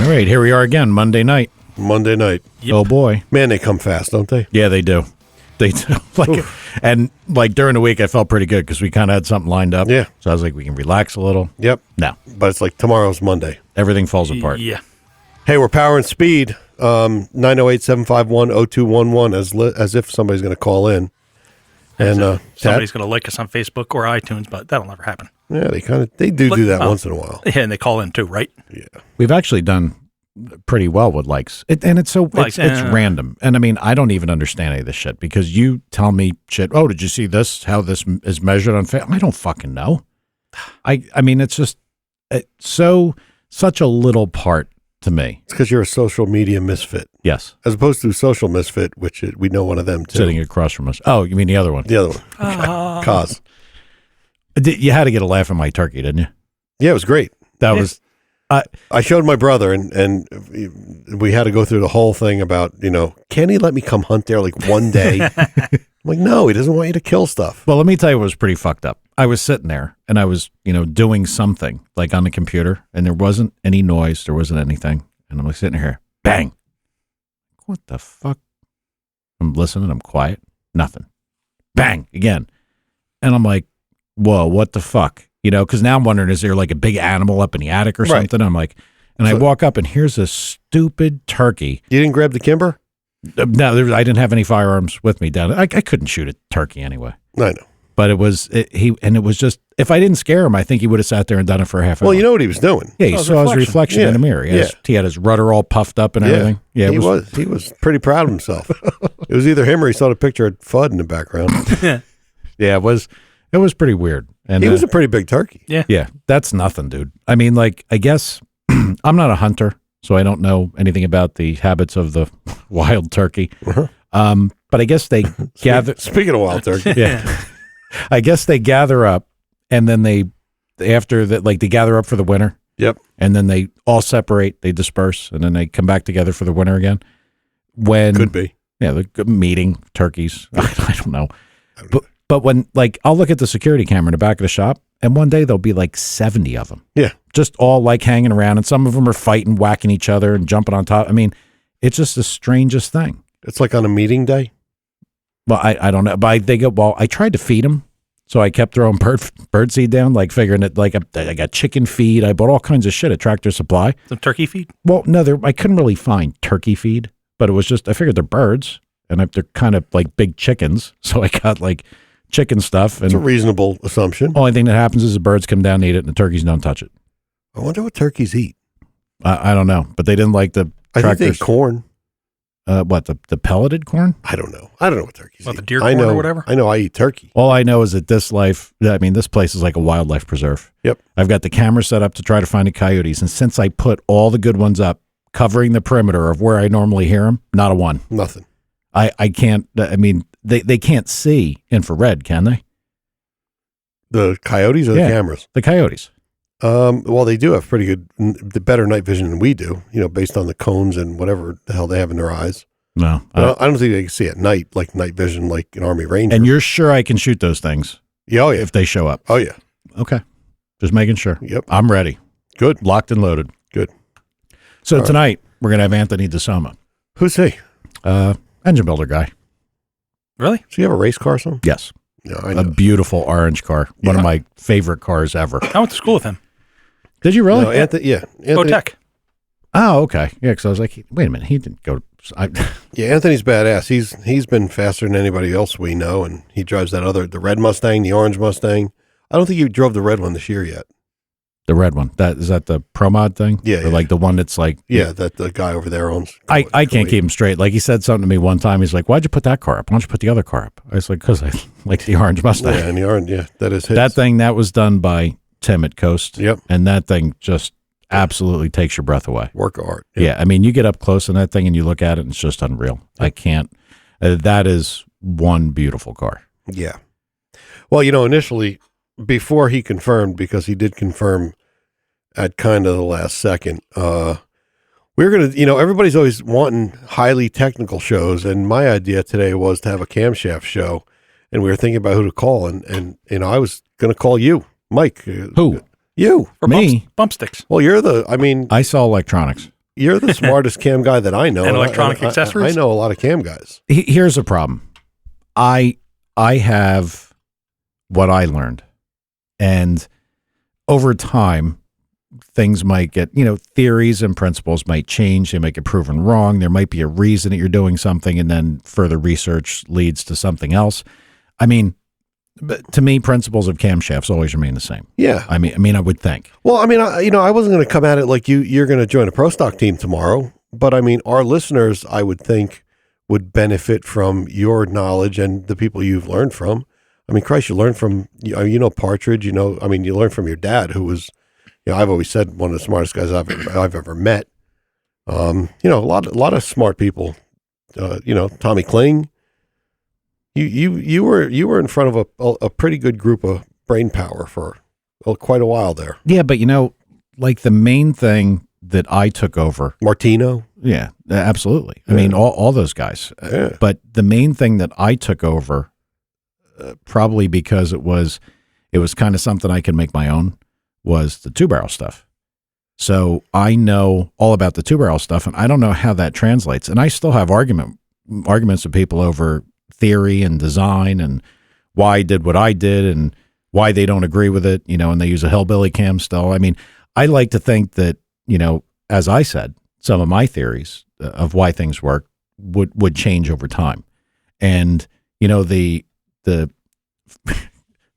All right, here we are again, Monday night. Yep. Oh, boy. Man, they come fast, don't they? Yeah, they do. They do. And during the week, I felt pretty good because we kind of had something lined up. Yeah. So I was like, we can relax a little. Yep. No. But it's like tomorrow's Monday. Everything falls apart. Yeah. Hey, we're powering speed. 908-751-0211 as if somebody's going to call in. And somebody's going to like us on Facebook or iTunes, but that'll never happen. Yeah, they do that once in a while. Yeah, and they call in too, right? Yeah. We've actually done pretty well with likes. And it's so it's random. And I mean, I don't even understand any of this shit because you tell me shit. Oh, did you see this? How this is measured on Facebook? I don't fucking know. I mean, it's just such a little part to me. It's because you're a social media misfit. Yes. As opposed to social misfit, which we know one of them too. Sitting across from us. Oh, you mean the other one? The other one. Cause. You had to get a laugh at my turkey, didn't you? Yeah, it was great. That was... I showed my brother, and we had to go through the whole thing about, can he let me come hunt there like one day? I'm like, no, he doesn't want you to kill stuff. Well, let me tell you what was pretty fucked up. I was sitting there, and I was, doing something, like on the computer, and there wasn't any noise, there wasn't anything. And I'm like sitting here, bang. What the fuck? I'm listening, I'm quiet, nothing. Bang, again. And I'm like, whoa, what the fuck? Because now I'm wondering, is there like a big animal up in the attic or something? I'm like, I walk up and here's a stupid turkey. You didn't grab the kimber? No, I didn't have any firearms with me down. I couldn't shoot a turkey anyway. I know. But it was just, if I didn't scare him, I think he would have sat there and done it for a half hour. Well, you know what he was doing. Yeah, he saw his reflection in the mirror. He had his rudder all puffed up and everything. Yeah, he was pretty proud of himself. It was either him or he saw the picture of Fudd in the background. Yeah, it was pretty weird. And he was a pretty big turkey. Yeah, that's nothing, dude. I mean, I guess I'm not a hunter, so I don't know anything about the habits of the wild turkey. Uh-huh. But I guess they gather. Speaking of wild turkey, yeah, I guess they gather up, and then they gather up for the winter. Yep. And then they all separate, they disperse, and then they come back together for the winter again. Could be. Yeah, the meeting turkeys. I don't know. But when, I'll look at the security camera in the back of the shop, and one day there'll be 70 of them. Yeah. Just all hanging around, and some of them are fighting, whacking each other, and jumping on top. I mean, it's just the strangest thing. It's like on a meeting day? Well, I don't know. But I tried to feed them, so I kept throwing bird seed down, figuring that, I got chicken feed. I bought all kinds of shit at Tractor Supply. Some turkey feed? Well, no, I couldn't really find turkey feed, but it was just, I figured they're birds, and they're kind of like big chickens, so I got, chicken stuff. And it's a reasonable assumption. Only thing that happens is the birds come down and eat it, and the turkeys don't touch it. I wonder what turkeys eat. I don't know, but they didn't like the I think they eat corn. What, the pelleted corn? I don't know. I don't know what turkeys eat. The deer corn or whatever? I know I eat turkey. All I know is that this place is like a wildlife preserve. Yep. I've got the camera set up to try to find the coyotes, and since I put all the good ones up, covering the perimeter of where I normally hear them, not a one. Nothing. I can't, they can't see infrared, can they? The coyotes or the cameras? The coyotes. Well, they do have pretty good, better night vision than we do, based on the cones and whatever the hell they have in their eyes. No. I don't think they can see at night, like night vision, like an Army Ranger. And you're sure I can shoot those things? Yeah, oh yeah. If they show up? Oh yeah. Okay. Just making sure. Yep. I'm ready. Good. Locked and loaded. Good. So tonight, we're going to have Anthony Disomma. Who's he? Engine builder guy. Really? So you have a race car or something? Yes. Yeah, I know. A beautiful orange car. One of my favorite cars ever. I went to school with him. Did you really? No, Anthony. Go Tech. Oh, okay. Yeah, because I was like, wait a minute, he didn't go. Yeah, Anthony's badass. He's been faster than anybody else we know, and he drives the red Mustang, the orange Mustang. I don't think you drove the red one this year yet. The red one. Is that the Pro Mod thing? Yeah. Or the one that's that the guy over there owns. I can't keep him straight. He said something to me one time. He's like, why'd you put that car up? Why don't you put the other car up? I was like, because I like the orange Mustang. Yeah, and the orange, that is his. That thing, that was done by Tim at Coast. Yep. And that thing just absolutely takes your breath away. Work of art. Yep. Yeah. You get up close on that thing and you look at it and it's just unreal. I can't. That is one beautiful car. Yeah. Well, initially, before he confirmed, because he did confirm at kind of the last second, we're going to, everybody's always wanting highly technical shows. And my idea today was to have a camshaft show. And we were thinking about who to call. And I was going to call you, Mike. Who? You. For me? Bump sticks. Well, you're I saw electronics. you're the smartest cam guy that I know. And electronic accessories? I know a lot of cam guys. Here's a problem. I have what I learned, and over time, things might get, theories and principles might change. They might get proven wrong. There might be a reason that you're doing something, and then further research leads to something else. I mean, but to me, principles of camshafts always remain the same. Yeah. I mean, I would think. Well, I mean, I wasn't going to come at it like you're going to join a pro stock team tomorrow, but I mean, our listeners, I would think, would benefit from your knowledge and the people you've learned from. I mean, Christ, you learn from, Partridge, you learn from your dad, who was, I've always said one of the smartest guys I've ever met. A lot of smart people, Tommy Kling. You were in front of a pretty good group of brain power for quite a while there. Yeah, but like the main thing that I took over, Martino. Yeah, absolutely. I mean, all those guys. Yeah. But the main thing that I took over, probably because it was kind of something I could make my own, was the two-barrel stuff. So I know all about the two-barrel stuff, and I don't know how that translates. And I still have arguments with people over theory and design and why I did what I did and why they don't agree with it, and they use a hillbilly cam still. I mean, I like to think that, as I said, some of my theories of why things work would change over time. And, the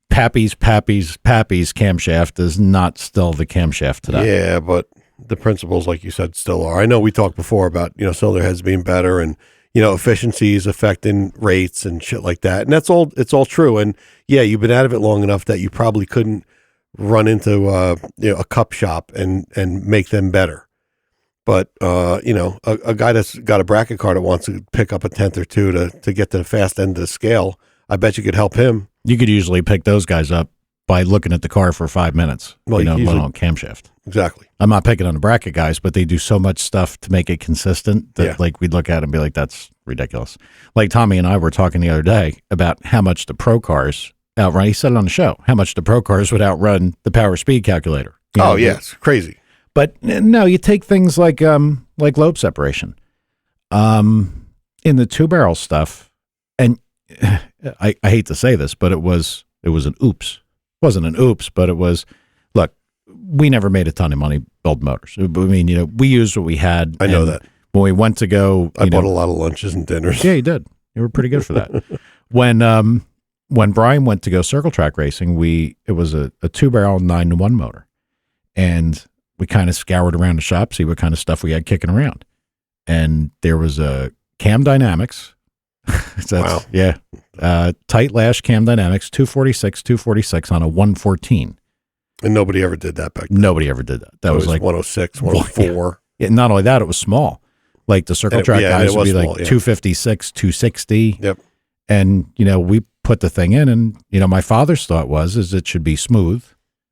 Pappy's camshaft is not still the camshaft today. Yeah, but the principles, like you said, still are. I know we talked before about, cylinder heads being better and, efficiencies affecting rates and shit like that. And it's all true. And yeah, you've been out of it long enough that you probably couldn't run into, a cup shop and make them better. But, a guy that's got a bracket car that wants to pick up a tenth or two to get to the fast end of the scale, I bet you could help him. You could usually pick those guys up by looking at the car for 5 minutes, well, let alone camshaft. Exactly. I'm not picking on the bracket guys, but they do so much stuff to make it consistent that like we'd look at it and be like, that's ridiculous. Like Tommy and I were talking the other day about how much the pro cars outrun. He said it on the show, how much the pro cars would outrun the power speed calculator. It's crazy. But no, you take things like lobe separation, in the two barrel stuff. And I hate to say this, but it was an oops. It wasn't an oops, but it was, look, we never made a ton of money building motors. I mean, we used what we had. I know that. When we went to go, I bought a lot of lunches and dinners. Yeah, you did. You were pretty good for that. When Brian went to go circle track racing, it was a two barrel 9-to-1 motor. And we kind of scoured around the shop, see what kind of stuff we had kicking around. And there was a Cam Dynamics. Wow. Yeah. Tight lash Cam Dynamics, 246 on a 114. And nobody ever did that back then. Nobody ever did that. That was like 106, 104. Yeah, not only that, it was small. Like the circle track guys would be like 256, 260. Yep. And, we put the thing in and, my father's thought is it should be smooth.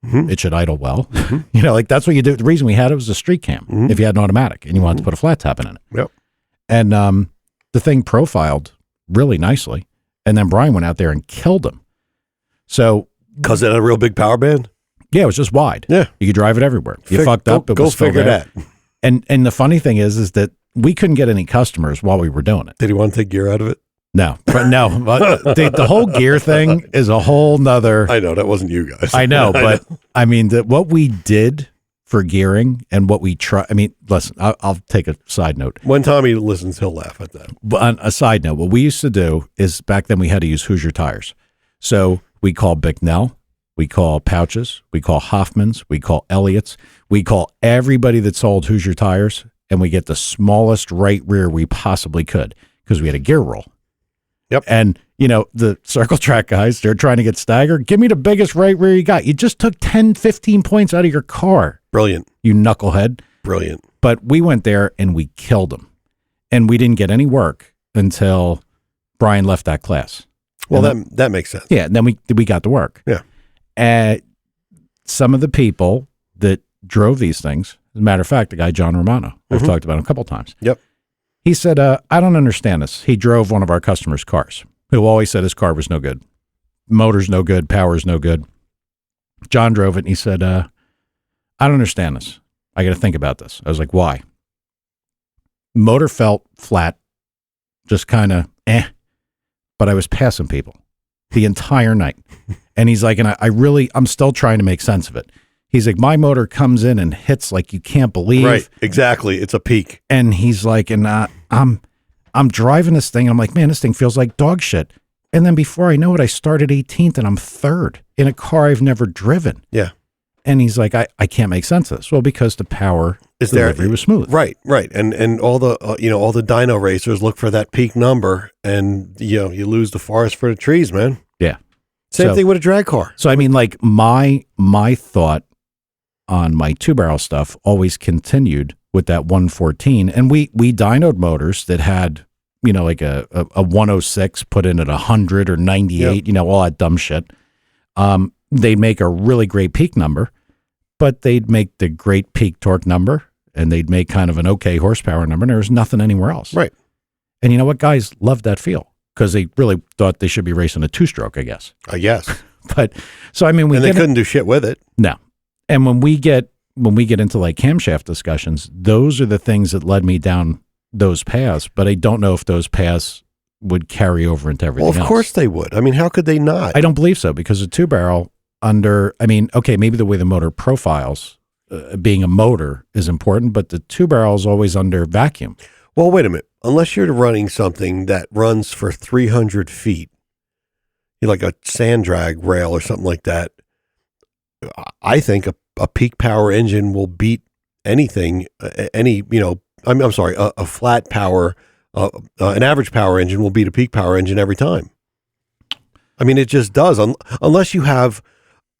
Mm-hmm. It should idle well. Mm-hmm. Like that's what you do. The reason we had it was a street cam. Mm-hmm. If you had an automatic and you wanted to put a flat top in it. Yep. And the thing profiled really nicely. And then Brian went out there and killed him. So. Because it had a real big power band? Yeah, it was just wide. Yeah. You could drive it everywhere. You fucked up. It was still figure there. that. And the funny thing is that we couldn't get any customers while we were doing it. Did he want to take gear out of it? No, but no, the whole gear thing is a whole nother. I know that wasn't you guys. I know, but I mean, what we did for gearing and what we try. I mean, listen, I'll take a side note. When Tommy listens, he'll laugh at that. But on a side note, what we used to do is back then we had to use Hoosier tires. So we call Bicknell, we call Pouches, we call Hoffman's, we call Elliott's, we call everybody that sold Hoosier tires, and we get the smallest right rear we possibly could because we had a gear roll. Yep. And, the circle track guys, they're trying to get staggered. Give me the biggest right rear you got. You just took 10, 15 points out of your car. Brilliant. You knucklehead. Brilliant. But we went there and we killed them. And we didn't get any work until Brian left that class. Well, that makes sense. Yeah. And then we got to work. Yeah. Some of the people that drove these things, as a matter of fact, the guy, John Romano, I've talked about him a couple of times. Yep. He said, I don't understand this. He drove one of our customers' cars, who always said his car was no good. Motor's no good. Power's no good. John drove it, and he said, I don't understand this. I got to think about this. I was like, why? Motor felt flat, just kind of but I was passing people the entire night. And he's like, and I'm still trying to make sense of it. He's like, my motor comes in and hits like you can't believe. Right, exactly. It's a peak. And he's like, and I'm driving this thing, and I'm like, man, this thing feels like dog shit. And then before I know it, I started 18th, and I'm third in a car I've never driven. Yeah. And he's like, I can't make sense of this. Well, because the power delivery was smooth. Right. And all the all the dyno racers look for that peak number, and you lose the forest for the trees, man. Yeah. Same thing with a drag car. So I mean, like my thought on my 2-barrel stuff always continued with that 114, and we dynoed motors that had like a 106 put in at 100 or 98, Yep. All that dumb shit. They'd make a really great peak number, but they'd make the great peak torque number, and they'd make kind of an okay horsepower number, and there was nothing anywhere else. Right. And you know what? Guys loved that feel because they really thought they should be racing a 2-stroke, I guess. Yes. But so I mean, they couldn't do shit with it. No. And when we get into like camshaft discussions, those are the things that led me down those paths. But I don't know if those paths would carry over into everything else. Well, of course they would. I mean, how could they not? I don't believe so, because a 2-barrel maybe the way the motor profiles, being a motor is important, but the 2-barrel is always under vacuum. Well, wait a minute. Unless you're running something that runs for 300 feet, like a sand drag rail or something like that, I think a peak power engine will beat anything, I'm sorry, a flat power, an average power engine will beat a peak power engine every time. I mean, it just does, unless you have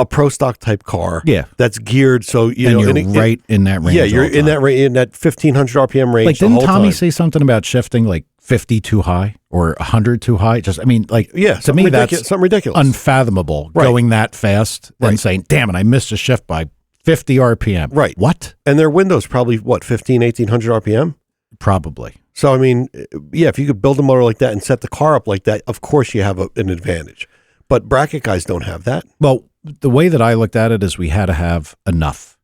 a pro stock type car, that's geared so you're right in that range. Yeah, you're in that range, in that 1500 RPM range. Like, didn't Tommy say something about shifting like 50 too high or 100 too high? To me, that's something ridiculous, unfathomable. Right. Going that fast and saying, "Damn it, I missed a shift by 50 RPM." Right? What? And their window's probably 1800 RPM. Probably. So, I mean, if you could build a motor like that and set the car up like that, of course you have an advantage. But bracket guys don't have that. Well, the way that I looked at it is we had to have enough.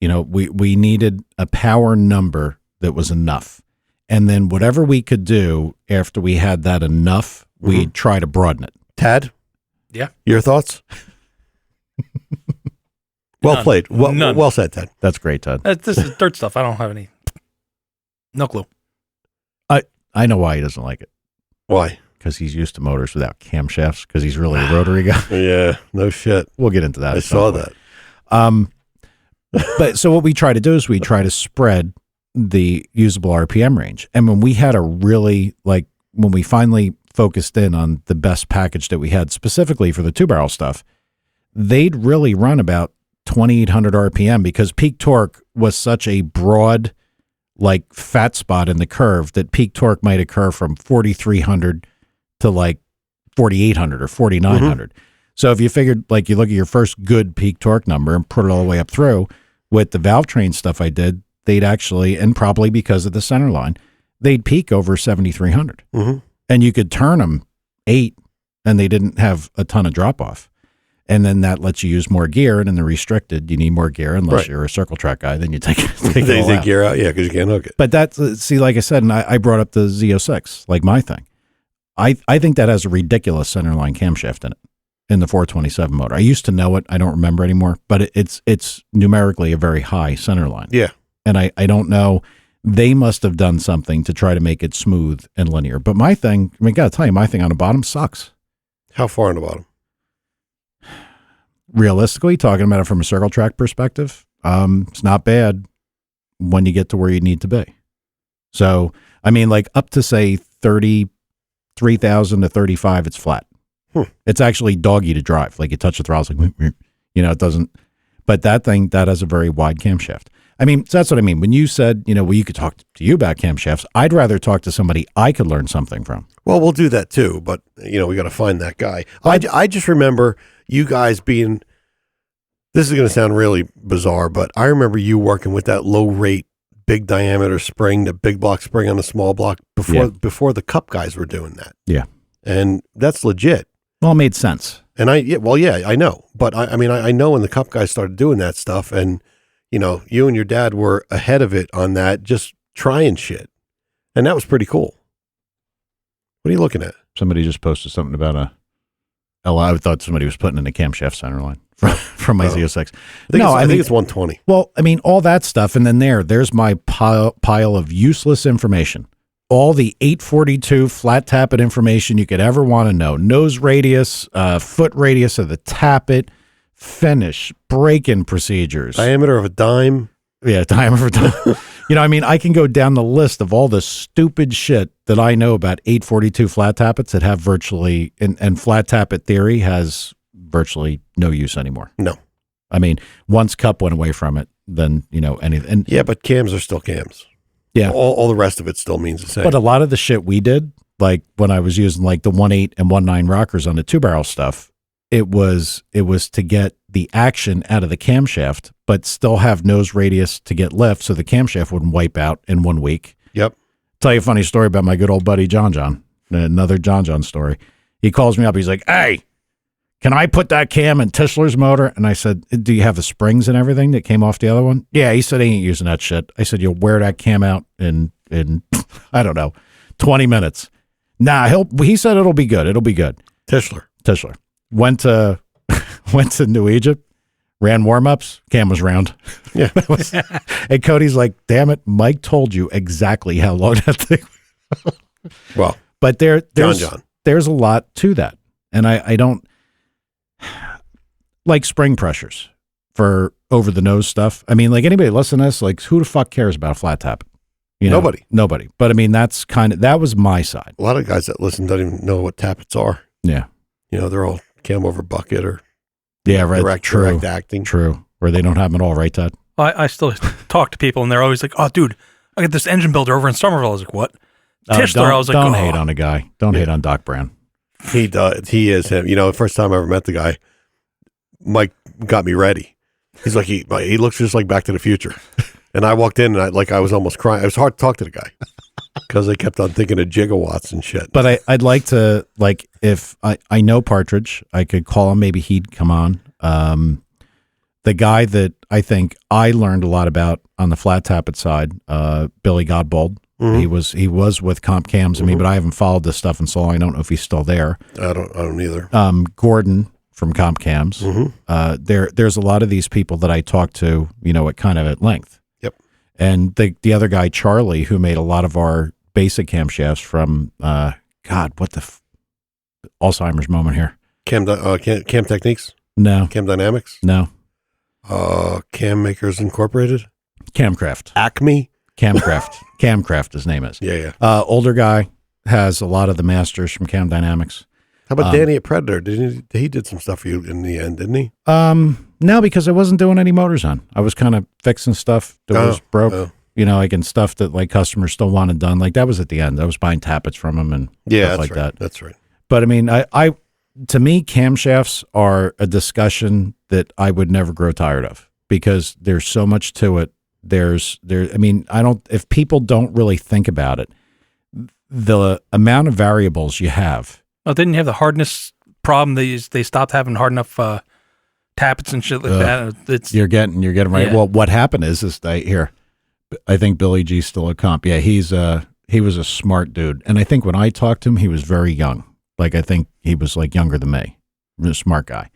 We needed a power number that was enough. And then whatever we could do after we had that enough, we'd try to broaden it. Tad? Yeah. Your thoughts? Well None. played. None. Well said, Ted. That's great, Todd. This is dirt stuff. I don't have any. No clue. I know why he doesn't like it. Why? Because he's used to motors without camshafts, because he's really a rotary guy. Yeah, no shit. We'll get into that. I saw that. But so what we try to do is we try to spread the usable RPM range. And when we had when we finally focused in on the best package that we had specifically for the 2-barrel stuff, they'd really run about 2,800 RPM, because peak torque was such a broad, like, fat spot in the curve that peak torque might occur from 4,300 to like 4,800 or 4,900. So if you figured, like, you look at your first good peak torque number and put it all the way up through with the valve train stuff I did, they'd actually, and probably because of the center line, they'd peak over 7,300. And you could turn them 8 and they didn't have a ton of drop off. And then that lets you use more gear, and in the restricted, you need more gear unless you're a circle track guy. Then you take it all out. Gear out, because you can't hook it. But that's, like I said, and I brought up the Z06, like my thing. I think that has a ridiculous centerline camshaft in it, in the 427 motor. I used to know it. I don't remember anymore, but it's numerically a very high centerline. Yeah. And I don't know. They must have done something to try to make it smooth and linear. But my thing, gotta tell you, my thing on the bottom sucks. How far on the bottom? Realistically, talking about it from a circle track perspective, it's not bad when you get to where you need to be. So, I mean, like up to say 33,000 to 35, it's flat. It's actually doggy to drive. Like, you touch the throttle, it's like, it doesn't. But that thing, that has a very wide camshaft. I mean, so that's what I mean. When you said, well, you could talk to you about camshafts, I'd rather talk to somebody I could learn something from. Well, we'll do that too, but we got to find that guy. I just remember you guys being, this is going to sound really bizarre, but I remember you working with that low rate, big diameter spring, the big block spring on the small block before the Cup guys were doing that. Yeah. And that's legit. Well, it made sense. And I know, but I know when the Cup guys started doing that stuff, and you and your dad were ahead of it on that, just trying shit. And that was pretty cool. What are you looking at? Somebody just posted something about I thought somebody was putting in a camshaft center line from my Z06. I think it's 120. Well, I mean, all that stuff. And then there's my pile of useless information. All the 842 flat tappet information you could ever want to know. Nose radius, foot radius of the tappet, finish, break-in procedures. Diameter of a dime. Yeah, diameter of a dime. I mean, I can go down the list of all the stupid shit that I know about 842 flat tappets that have virtually, and flat tappet theory has virtually no use anymore. No. I mean, once Cup went away from it, then, anything. Yeah, but cams are still cams. Yeah. All the rest of it still means the same. But a lot of the shit we did, like when I was using like the 1.8 and 1.9 rockers on the 2-barrel stuff, it was to get the action out of the camshaft, but still have nose radius to get lift so the camshaft wouldn't wipe out in 1 week. Yep. Tell you a funny story about my good old buddy John. Another John story. He calls me up. He's like, "Hey, can I put that cam in Tischler's motor?" And I said, "Do you have the springs and everything that came off the other one?" "Yeah." He said, "He ain't using that shit." I said, "You'll wear that cam out in I don't know, 20 minutes." Nah, he said it'll be good. It'll be good. Tischler. Went to New Egypt, ran warm-ups, cam was round. Yeah. And Cody's like, "Damn it, Mike told you exactly how long that thing." Well, but there's John. There's a lot to that. And I don't like spring pressures for over the nose stuff. I mean, like anybody listening to this, like who the fuck cares about a flat tap? Nobody. But I mean, that was my side. A lot of guys that listen don't even know what tappets are. Yeah. They're all cam over bucket or right. direct acting. True. Where they don't have them at all, right, Todd? I still talk to people and they're always like, "Oh, dude, I got this engine builder over in Somerville." I was like, "What?" Tischler, I was like, don't hate on a guy. Don't hate on Doc Brown. He does. He is him. The first time I ever met the guy, Mike got me ready. He's like, he looks just like Back to the Future. And I walked in and I was almost crying. It was hard to talk to the guy because they kept on thinking of gigawatts and shit. But I'd like to, like, if I know Partridge, I could call him. Maybe he'd come on. The guy that I think I learned a lot about on the flat tappet side, Billy Godbold. Mm-hmm. He was with Comp Cams. I mean, but I haven't followed this stuff in so long. I don't know if he's still there. I don't either. Gordon from Comp Cams. Mm-hmm. There's a lot of these people that I talk to, at length. Yep. And the other guy, Charlie, who made a lot of our basic camshafts from, what the Alzheimer's moment here. Cam Techniques? No. Cam Dynamics? No. Cam Makers Incorporated? Camcraft. Acme? Camcraft, his name is. Yeah. Older guy, has a lot of the masters from Cam Dynamics. How about Danny at Predator? He did some stuff for you in the end, didn't he? No, because I wasn't doing any motors on. I was kind of fixing stuff that was broke. Like and stuff that like customers still wanted done. Like that was at the end. I was buying tappets from them and stuff like that. That's right. But I mean, I to me, camshafts are a discussion that I would never grow tired of because there's so much to it. If people don't really think about it, the amount of variables you have. Oh, didn't you have the hardness problem? They stopped having hard enough tappets and shit like that. You're getting right. Yeah. Well, what happened is I think Billy G's still a comp. Yeah, he was a smart dude, and I think when I talked to him, he was very young. Like I think he was like younger than me. He was a smart guy.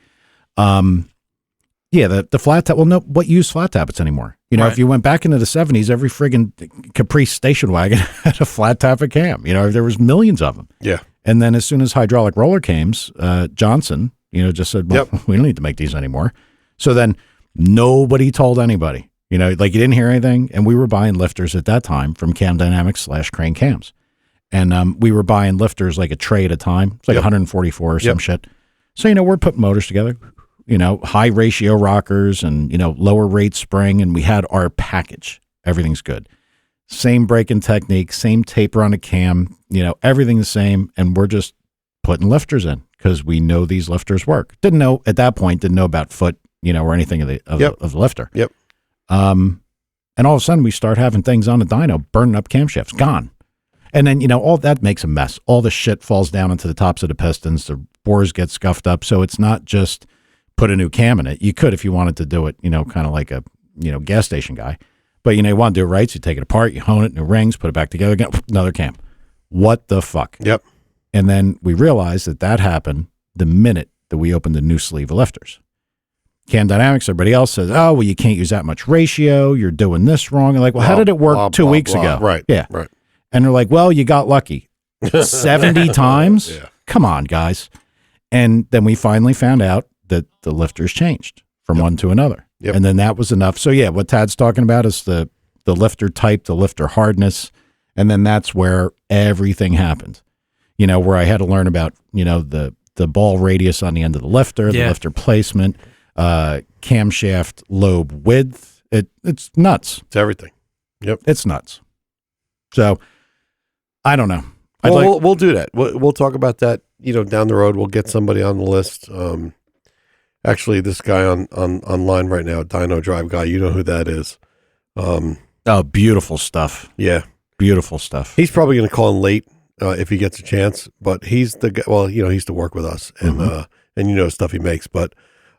Yeah, the flat tap. Well, no, what use flat tappets anymore? Right. If you went back into the 70s, every friggin' Caprice station wagon had a flat tappet cam. There was millions of them. Yeah. And then as soon as hydraulic roller came, Johnson, just said, well, we don't need to make these anymore. So then nobody told anybody, like you didn't hear anything. And we were buying lifters at that time from Cam Dynamics / Crane Cams. And we were buying lifters like a tray at a time. It's like 144 or some shit. So, we're putting motors together, high ratio rockers and, lower rate spring. And we had our package. Everything's good. Same braking technique, same taper on a cam, everything the same. And we're just putting lifters in because we know these lifters work. Didn't know about foot, or anything of the lifter. Yep. And all of a sudden we start having things on the dyno burning up camshafts, gone. And then, all that makes a mess. All the shit falls down into the tops of the pistons. The bores get scuffed up. So it's not just put a new cam in it. You could, if you wanted to do it, kind of like a, gas station guy. But, you want to do it right, so you take it apart, you hone it, new rings, put it back together again, another cam. What the fuck? Yep. And then we realized that happened the minute that we opened the new sleeve of lifters. Cam Dynamics, everybody else says, oh, well, you can't use that much ratio. You're doing this wrong. And like, well, how did it work 2 weeks ago? Right. Yeah. Right. And they're like, well, you got lucky. 70 times? Yeah. Come on, guys. And then we finally found out that the lifters changed from one to another. Yep. And then that was enough. So, yeah, what Tad's talking about is the lifter type, the lifter hardness. And then that's where everything happened. Where I had to learn about, the ball radius on the end of the lifter, the lifter placement, camshaft lobe width. It's nuts. It's everything. Yep. It's nuts. So I don't know. We'll do that. We'll talk about that, down the road. We'll get somebody on the list. Actually, this guy online right now, Dyno Drive guy, you know who that is. Beautiful stuff. Yeah. Beautiful stuff. He's probably going to call in late if he gets a chance, but he's the guy, well, he used to work with us and stuff he makes, but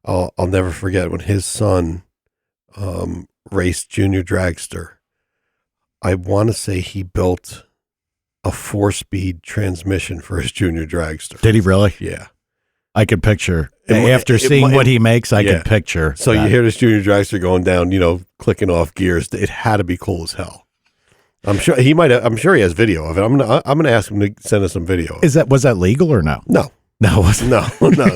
I'll never forget when his son raced junior dragster. I want to say he built a 4-speed transmission for his junior dragster. Did he really? Yeah. I could picture after seeing what he makes. I could picture. So you hear this junior dragster going down, clicking off gears. It had to be cool as hell. I'm sure he might. I'm sure he has video of it. I'm gonna ask him to send us some video. Was that legal or no? No, it wasn't. No.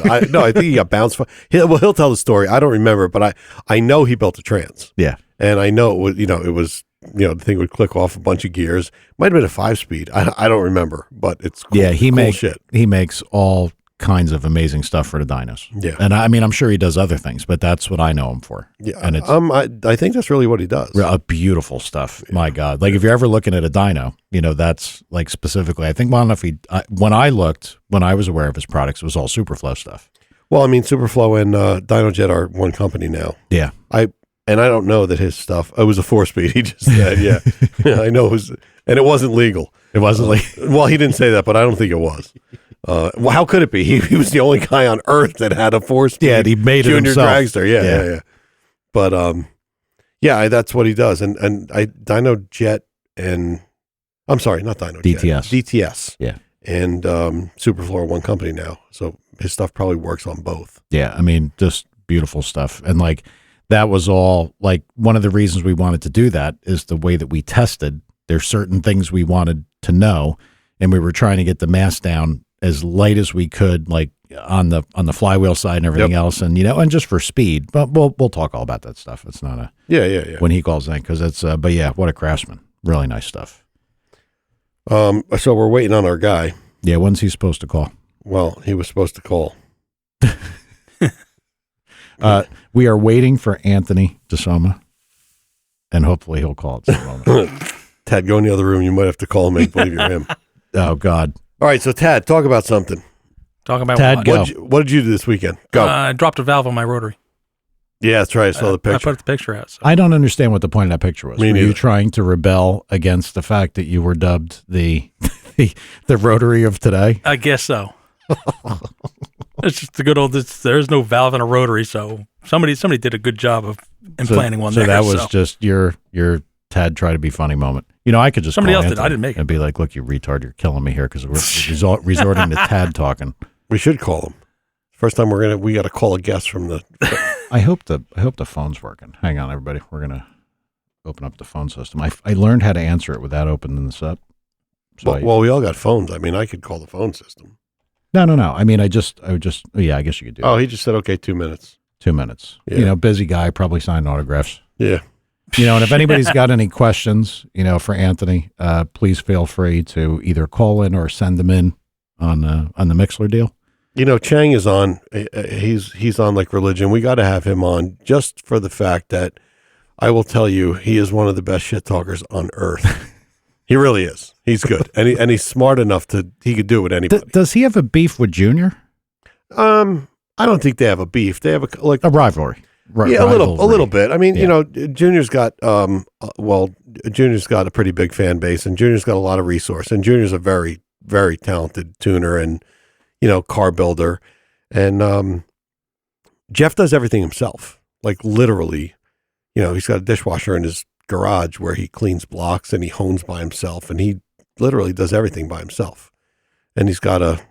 I think he got bounced. He'll tell the story. I don't remember, but I know he built a trans. Yeah, and I know it was. The thing would click off a bunch of gears. Might have been a 5-speed. I don't remember, but it's cool. Yeah, he cool makes all kinds of amazing stuff for the dynos. Yeah, and I'm sure he does other things, but that's what I know him for. Yeah, and it's I think that's really what he does. Beautiful stuff. Yeah. My God, like if you're ever looking at a dyno, that's like specifically. I think when I looked, when I was aware of his products, it was all Superflow stuff. Well, Superflow and DynoJet are one company now. Yeah, And I don't know that his stuff. It was a 4-speed. He just said, "Yeah, I know it was," and it wasn't legal. It wasn't legal. Well, he didn't say that, but I don't think it was. Well, how could it be? He was the only guy on earth that had a 4-speed. Yeah, and he made it junior himself. Dragster. Yeah. But that's what he does. And DynoJet and I'm sorry, not DynoJet. DTS. Yeah, and Superflow are one company now, so his stuff probably works on both. Yeah, just beautiful stuff, and like. That was all like one of the reasons we wanted to do that is the way that we tested. There's certain things we wanted to know, and we were trying to get the mass down as light as we could, like on the flywheel side and everything else, and and just for speed. But we'll talk all about that stuff. It's not a yeah when he calls in because it's but yeah, what a craftsman, really nice stuff. So we're waiting on our guy. Yeah, when's he supposed to call? Well, he was supposed to call. We are waiting for Anthony Disomma, and hopefully he'll call at some moment. Tad, go in the other room. You might have to call him and believe you're him. Oh, God. All right, so Tad, talk about something. Talk about Tad, what? go. What did you do this weekend? Go. I dropped a valve on my rotary. Yeah, that's right. I saw the picture. I put the picture out. So. I don't understand what the point of that picture was. Me Were neither. you trying to rebel against the fact that you were dubbed the rotary of today? I guess so. It's just the good old. There's no valve in a rotary, so somebody did a good job of implanting one. So there, that was just your Tad try to be funny moment. I could just somebody call else did. Anthony I didn't make it. and be like, "Look, you retard, you're killing me here because we're resorting to Tad talking." We should call him. First time we got to call a guest from the. I hope the phone's working. Hang on, everybody. We're gonna open up the phone system. I learned how to answer it without opening this up. So well, we all got phones. I could call the phone system. No. I guess you could do. Oh, he just said okay. 2 minutes. 2 minutes. Yeah. Busy guy, probably signing autographs. Yeah. And if anybody's got any questions, for Anthony, please feel free to either call in or send them in on the Mixler deal. Chang is on. He's on like religion. We got to have him on just for the fact that I will tell you he is one of the best shit talkers on earth. He really is. He's good, and he's smart enough he could do it with anybody. Does he have a beef with Junior? I don't think they have a beef. They have a rivalry. Yeah, a little bit. Junior's got Junior's got a pretty big fan base, and Junior's got a lot of resource, and Junior's a very, very talented tuner and car builder, and Jeff does everything himself. Like literally, he's got a dishwasher in his garage where he cleans blocks and he hones by himself, and he literally does everything by himself. And he's got a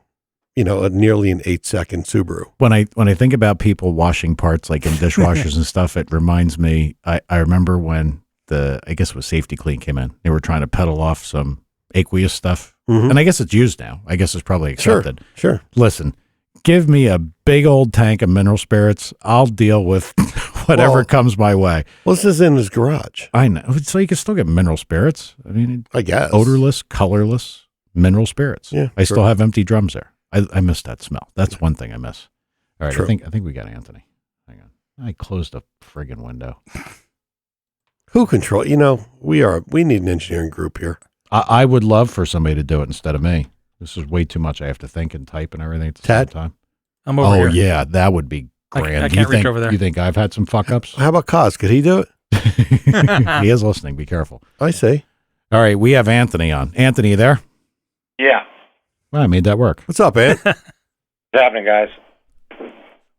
nearly an 8-second Subaru. When I think about people washing parts like in dishwashers and stuff, it reminds me. I remember when I guess it was Safety Clean came in. They were trying to pedal off some aqueous stuff, and I guess it's used now. I guess it's probably accepted. Sure. Listen, give me a big old tank of mineral spirits. I'll deal with whatever comes my way. Well, this is in his garage. I know. So you can still get mineral spirits. I mean, I guess. Odorless, colorless mineral spirits. Yeah, I still have empty drums there. I miss that smell. That's one thing I miss. All right, True. I think we got Anthony. Hang on. I closed a friggin' window. Who control? We need an engineering group here. I would love for somebody to do it instead of me. This is way too much. I have to think and type and everything at the Ted? same time. I'm over here. Yeah, that would be grand. I can't reach over there. You think I've had some fuck ups? How about Kaz? Could he do it? He is listening. Be careful. I see. All right, we have Anthony on. Anthony, you there? Yeah. Well, I made that work. What's up, Ant? What's happening, guys?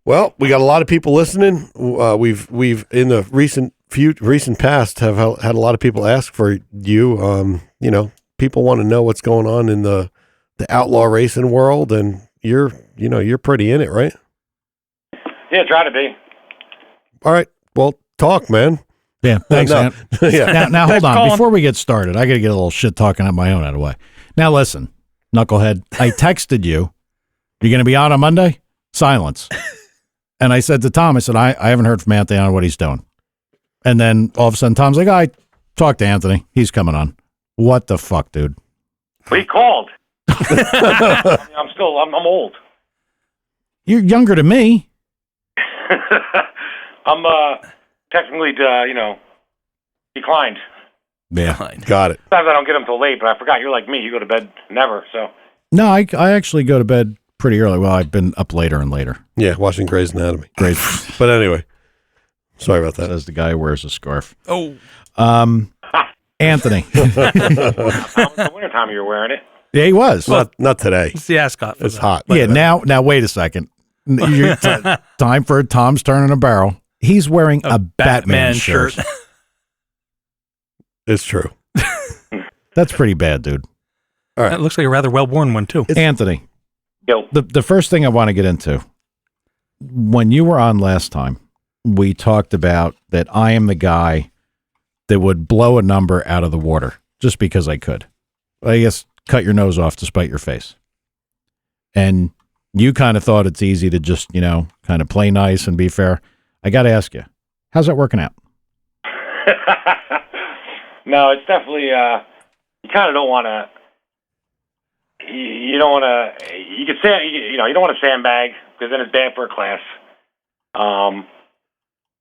Well, we got a lot of people listening. We've in the recent past have had a lot of people ask for you. People want to know what's going on in the outlaw racing world, and you're pretty in it, right? Yeah, try to be. All right. Well, talk, man. Yeah, thanks, No. Ant. Yeah. Now hold Thanks, on. Colin. Before we get started, I got to get a little shit talking at my own out of the way. Now listen, knucklehead, I texted you. You're going to be on Monday? Silence. And I said to Tom, I said, I haven't heard from Anthony on what he's doing. And then all of a sudden, Tom's like, I talked to Anthony. He's coming on. What the fuck, dude? We called. I'm old. You're younger than me. I'm technically, declined. Yeah. Got it. Sometimes I don't get them till late, but I forgot you're like me. You go to bed never. So No, I actually go to bed pretty early. Well, I've been up later and later. Yeah, watching Grey's Anatomy. Great. But anyway, sorry about that. Says the guy who wears a scarf. Oh, Anthony. it's the wintertime you're wearing it. Yeah, he was. Not today. it's the ascot. for It's that. hot. Yeah, now wait a second. Time for Tom's turning a barrel. He's wearing a Batman shirt. It's true. That's pretty bad, dude. All right. That looks like a rather well-worn one, too. Anthony, Yo, the first thing I want to get into, when you were on last time, we talked about that I am the guy that would blow a number out of the water just because I could. I guess cut your nose off to spite your face. And you kind of thought it's easy to just, kind of play nice and be fair. I got to ask you, how's that working out? no, it's definitely. You kind of don't want to. You don't want to. You could say you don't want to sandbag because then it's bad for a class.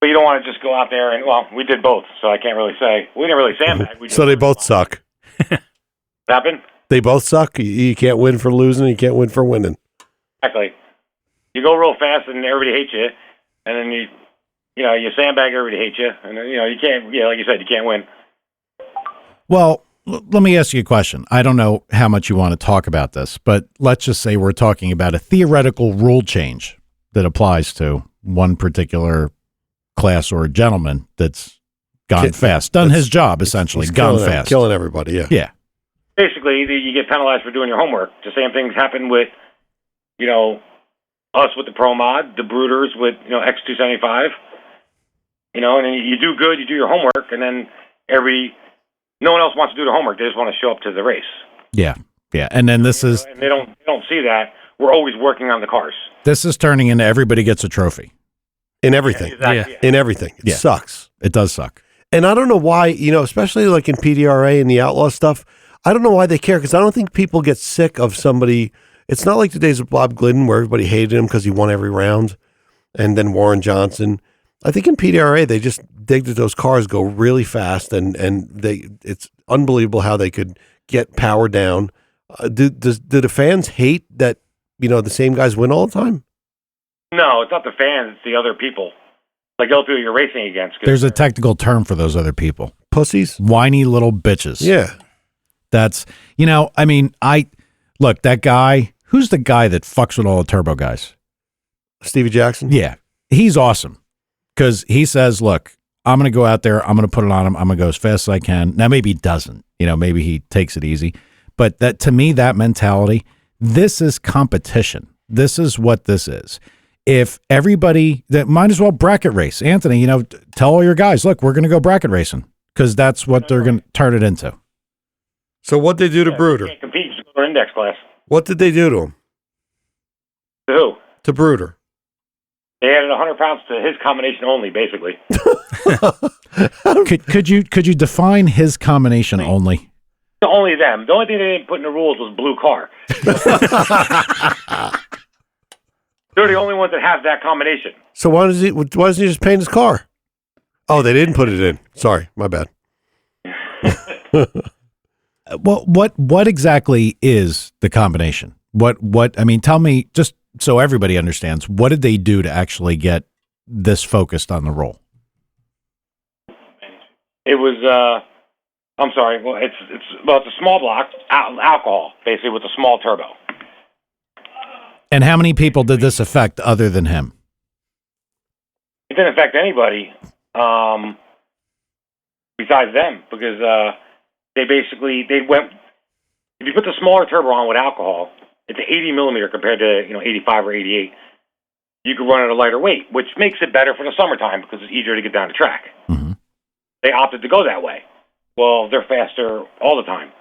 But you don't want to just go out there and we did both, so I can't really say we didn't really sandbag. We So they both suck. happened. They both suck. You can't win for losing. You can't win for winning. Exactly. You go real fast and everybody hates you, and then you sandbag, everybody hates you, and then, you can't. Yeah, like you said, you can't win. Well, let me ask you a question. I don't know how much you want to talk about this, but let's just say we're talking about a theoretical rule change that applies to one particular class or gentleman that's gone fast, done his job, essentially, He's gone killing fast. killing everybody. Yeah. Yeah. Basically, you get penalized for doing your homework. The same things happen with, us with the Pro Mod, the Brooders with, X275. And then you do good, you do your homework, and then no one else wants to do the homework. They just want to show up to the race. Yeah. Yeah. And then this is And they don't see that. We're always working on the cars. turning into everybody gets a trophy. In everything. Exactly. In everything. It sucks. It does suck. And I don't know why, especially like in PDRA and the outlaw stuff, I don't know why they care because I don't think people get sick of somebody. It's not like the days of Bob Glidden where everybody hated him because he won every round, and then Warren Johnson. I think in PDRA they just dig that those cars go really fast, and it's unbelievable how they could get power down. Do the fans hate that the same guys win all the time? No, it's not the fans. It's the other people. Like they'll do you're racing against. There's a technical term for those other people. Pussies. Whiny little bitches. Yeah. That's, look, that guy, who's the guy that fucks with all the turbo guys? Stevie Jackson. Yeah. He's awesome because he says, look, I'm going to go out there. I'm going to put it on him. I'm going to go as fast as I can. Now, maybe he doesn't. Maybe he takes it easy. But that, to me, that mentality, this is competition. This is what this is. If everybody, that might as well bracket race. Anthony, tell all your guys, look, we're going to go bracket racing because that's what they're going to turn it into. So what they do to Bruder? You can't compete, just go to index class. What did they do to him? To who? To Bruder. They added 100 pounds to his combination only, basically. Could you define his combination only? Only them. The only thing they didn't put in the rules was blue car. They're the only ones that have that combination. So why doesn't he just paint his car? Oh, they didn't put it in. Sorry, my bad. Well, what exactly is the combination? I mean, tell me, just so everybody understands, what did they do to actually get this focused on the roll? It was, I'm sorry, well, it's a small block, alcohol, basically, with a small turbo. And how many people did this affect other than him? It didn't affect anybody besides them, because they went, if you put the smaller turbo on with alcohol, it's an 80 millimeter compared to 85 or 88. You can run at a lighter weight, which makes it better for the summertime because it's easier to get down the track. Mm-hmm. They opted to go that way. Well, they're faster all the time.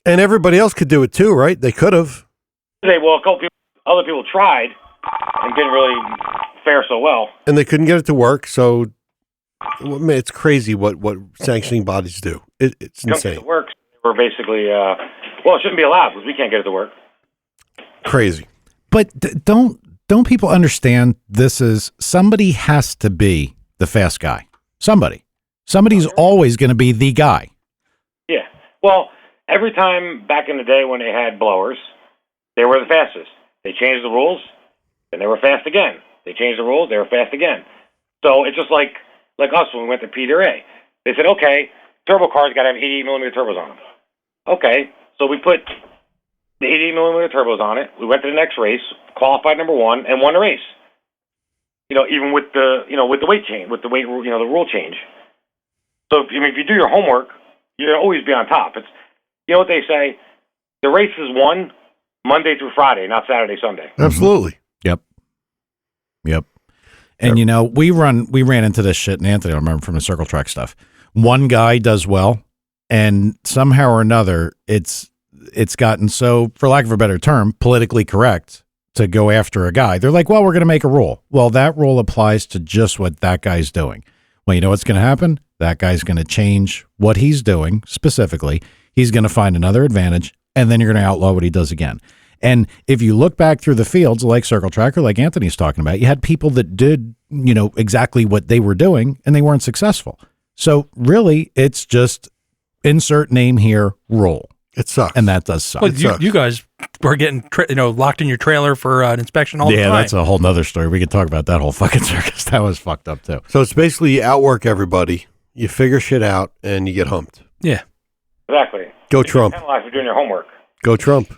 And everybody else could do it too, right? They could have. A couple other people tried and didn't really fare so well. And they couldn't get it to work, so it's crazy what sanctioning bodies do. It's insane. It works. We're basically, it shouldn't be allowed because we can't get it to work. Crazy. But don't people understand this is, somebody has to be the fast guy. Somebody's always going to be the guy. Yeah. Well, every time back in the day when they had blowers, they were the fastest. They changed the rules, and they were fast again. They changed the rules, they were fast again. So it's just like us when we went to Peter A. They said, okay, turbo cars got to have 88 millimeter turbos on them. Okay, so we put the 88 millimeter turbos on it. We went to the next race, qualified number 1, and won the race. Even with the with the weight change, with the weight, the rule change. So if you do your homework, you'll always be on top. It's what they say, the race is won Monday through Friday, not Saturday, Sunday. Absolutely. Yep. And we ran into this shit, and Anthony, I remember from the circle track stuff. One guy does well, and somehow or another, it's gotten so, for lack of a better term, politically correct to go after a guy. They're like, well, we're going to make a rule. Well, that rule applies to just what that guy's doing. Well, you know what's going to happen? That guy's going to change what he's doing specifically. He's going to find another advantage, and then you're going to outlaw what he does again. And if you look back through the fields, like circle track or like Anthony's talking about, you had people that did, exactly what they were doing, and they weren't successful. So really, it's just insert name here, roll. It sucks. And that does suck. Well, you guys were getting locked in your trailer for an inspection all the time. Yeah, that's a whole nother story. We could talk about that whole fucking circus. That was fucked up too. So it's basically you outwork everybody, you figure shit out, and you get humped. Yeah. Exactly. Go Trump. You're penalized for doing your homework. Go Trump.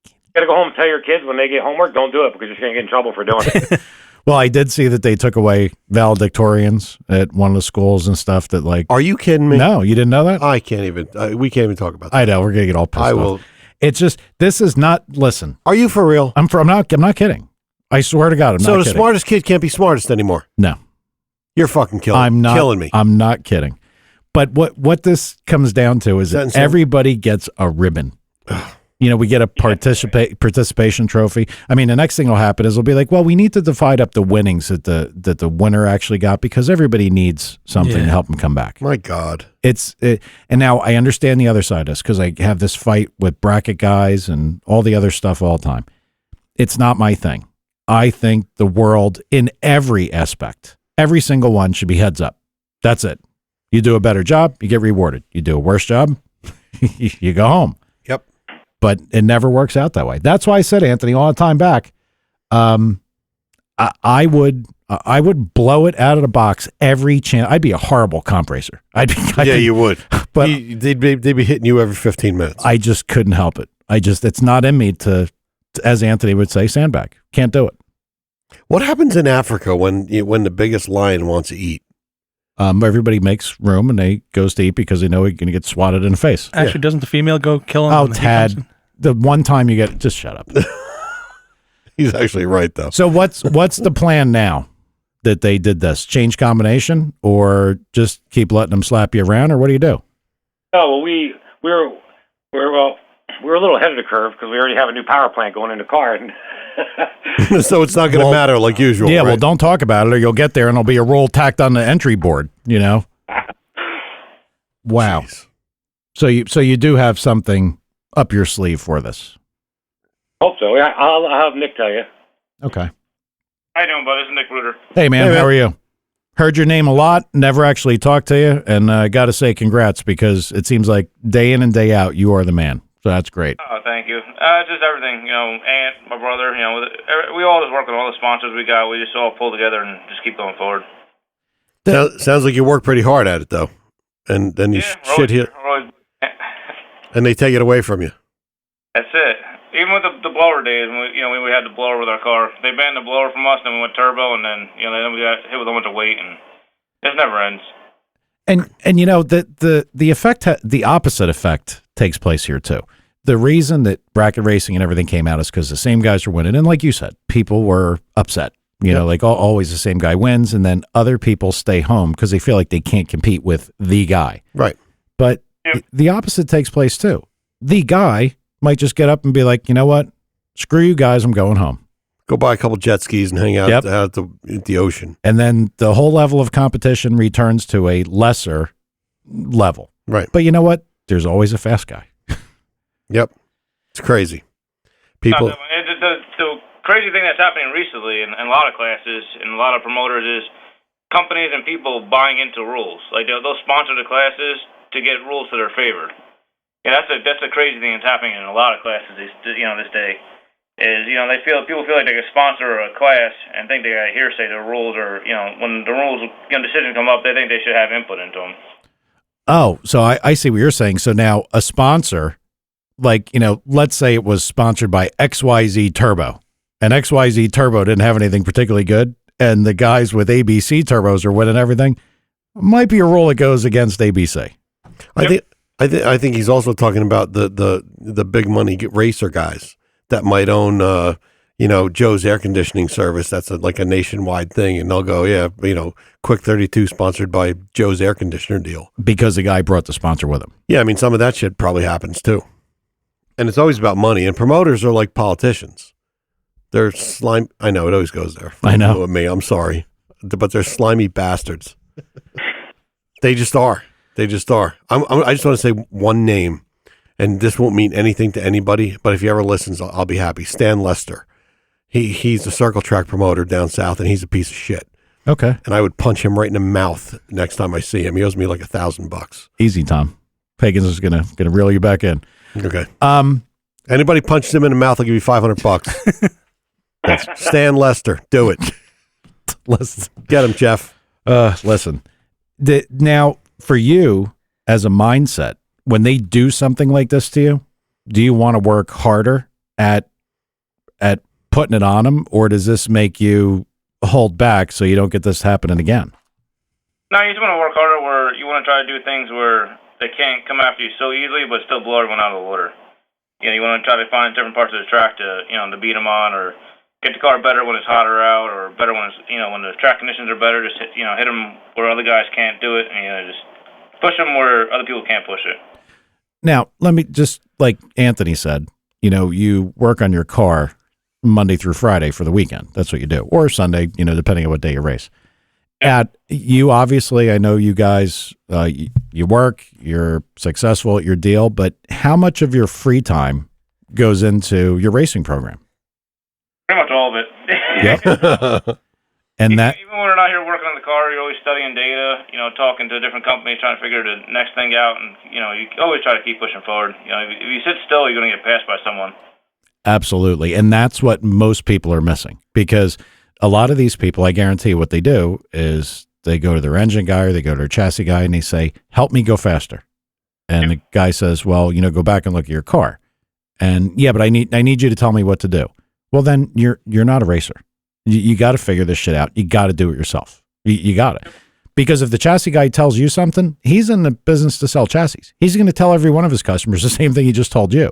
You gotta go home and tell your kids when they get homework, don't do it because you're gonna get in trouble for doing it. Well, I did see that they took away valedictorians at one of the schools and stuff that Are you kidding me? No, you didn't know that? I can't even, we can't even talk about that. I know, we're going to get all pissed off. will. It's just, this is not, listen. Are you for real? I'm not kidding. I swear to God, I'm not kidding. So the smartest kid can't be smartest anymore? No. You're fucking killing me. I'm not kidding. But what this comes down to is that everybody gets a ribbon. We get a participation trophy. I mean, the next thing will happen is we'll be like, well, we need to divide up the winnings that the winner actually got because everybody needs something to help them come back. My God. And now I understand the other side of this because I have this fight with bracket guys and all the other stuff all the time. It's not my thing. I think the world in every aspect, every single one should be heads up. That's it. You do a better job, you get rewarded. You do a worse job, you go home. Yep. But it never works out that way. That's why I said, Anthony, all the time back, I would blow it out of the box every chance. I'd be a horrible comp racer. You would. But they'd be hitting you every 15 minutes. I just couldn't help it. It's not in me to, as Anthony would say, sandbag. Can't do it. What happens in Africa when the biggest lion wants to eat? Everybody makes room and they goes to eat because they know they're going to get swatted in the face. Actually, doesn't the female go kill him? Oh, when he comes Tad, in? the one time you get, just shut up. He's actually right, though. So what's the plan now that they did this? Change combination or just keep letting them slap you around, or what do you do? Oh, well, we're a little ahead of the curve because we already have a new power plant going in the car. And So it's not going to matter like usual. Yeah, right? well, don't talk about it or you'll get there and there'll be a roll tacked on the entry board, you know? Wow. Jeez. So you do have something up your sleeve for this. hope so. Yeah, I'll have Nick tell you. Okay. How you doing, bud? This is Nick Ruder. Hey, man, Hey, man. how are you? Heard your name a lot, never actually talked to you, and I got to say congrats because it seems like day in and day out you are the man. So that's great. Oh, thank you. Just everything, Aunt, my brother, we all just work with all the sponsors we got. We just all pull together and just keep going forward. Sounds like you work pretty hard at it, though. And then you shit here, and they take it away from you. That's it. Even with the blower days, when we had the blower with our car, they banned the blower from us, then we went turbo, and then then we got hit with a bunch of weight, and it never ends. And you know the effect, the opposite effect takes place here too. The reason that bracket racing and everything came out is because the same guys were winning, and like you said, people were upset. You know, like always the same guy wins, and then other people stay home because they feel like they can't compete with the guy. Right. But the opposite takes place too. The guy might just get up and be like, you know what? Screw you guys, I'm going home. Go buy a couple jet skis and hang out Yep. out at the ocean. And then the whole level of competition returns to a lesser level. Right. But you know what? There's always a fast guy. Yep. It's crazy. People. The crazy thing that's happening recently in a lot of classes and a lot of promoters is companies and people buying into rules. Like they'll sponsor the classes to get rules to their favor. Yeah, that's a crazy thing that's happening in a lot of classes this day. Is people feel like they can sponsor a class and think they got hearsay the rules, or when the rules decisions come up, they think they should have input into them. Oh, so I see what you're saying. So now a sponsor, like, let's say it was sponsored by XYZ Turbo, and XYZ Turbo didn't have anything particularly good, and the guys with ABC Turbos are winning everything, might be a rule that goes against ABC. I think he's also talking about the big money racer guys that might own Joe's air conditioning service. That's like a nationwide thing, and they'll go, Quick 32 sponsored by Joe's air conditioner deal Because the guy brought the sponsor with him. Yeah, I mean some of that shit probably happens too, and it's always about money. And promoters are like politicians. They're slime. I know it always goes there. I know. With me, I'm sorry, but they're slimy bastards. They just are. They just are. I just want to say one name, and this won't mean anything to anybody, but if he ever listens, I'll be happy. Stan Lester. He's a circle track promoter down south, and he's a piece of shit. Okay. And I would punch him right in the mouth next time I see him. He owes me like $1,000. Easy, Tom. Pagans is gonna reel you back in. Okay. Anybody punches him in the mouth, I'll give you $500. That's Stan Lester. Do it. Listen. Get him, Jeff. Listen. Now, for you as a mindset, when they do something like this to you, do you want to work harder at putting it on them, or does this make you hold back so you don't get this happening again? No, you just want to work harder where you want to try to do things where they can't come after you so easily, but still blow everyone out of the water. You want to try to find different parts of the track to beat them on, or get the car better when it's hotter out, or better when it's when the track conditions are better. Just hit them where other guys can't do it, and just push them where other people can't push it. Now, let me just, like Anthony said, you work on your car Monday through Friday for the weekend. That's what you do, or Sunday, depending on what day you race. At you, obviously, I know you guys, you work, you're successful at your deal, but how much of your free time goes into your racing program? Pretty much all of it. Yep. And even that, when we're not here working on the car, you're always studying data, talking to different companies, trying to figure the next thing out, and you always try to keep pushing forward. If you sit still, you're going to get passed by someone. absolutely. And that's what most people are missing, because a lot of these people, I guarantee what they do is they go to their engine guy or they go to their chassis guy and they say, help me go faster. And the guy says, well, go back and look at your car. And yeah, but I need you to tell me what to do. Well, then you're not a racer. You got to figure this shit out. You got to do it yourself. You got it. Because if the chassis guy tells you something, he's in the business to sell chassis. He's going to tell every one of his customers the same thing he just told you.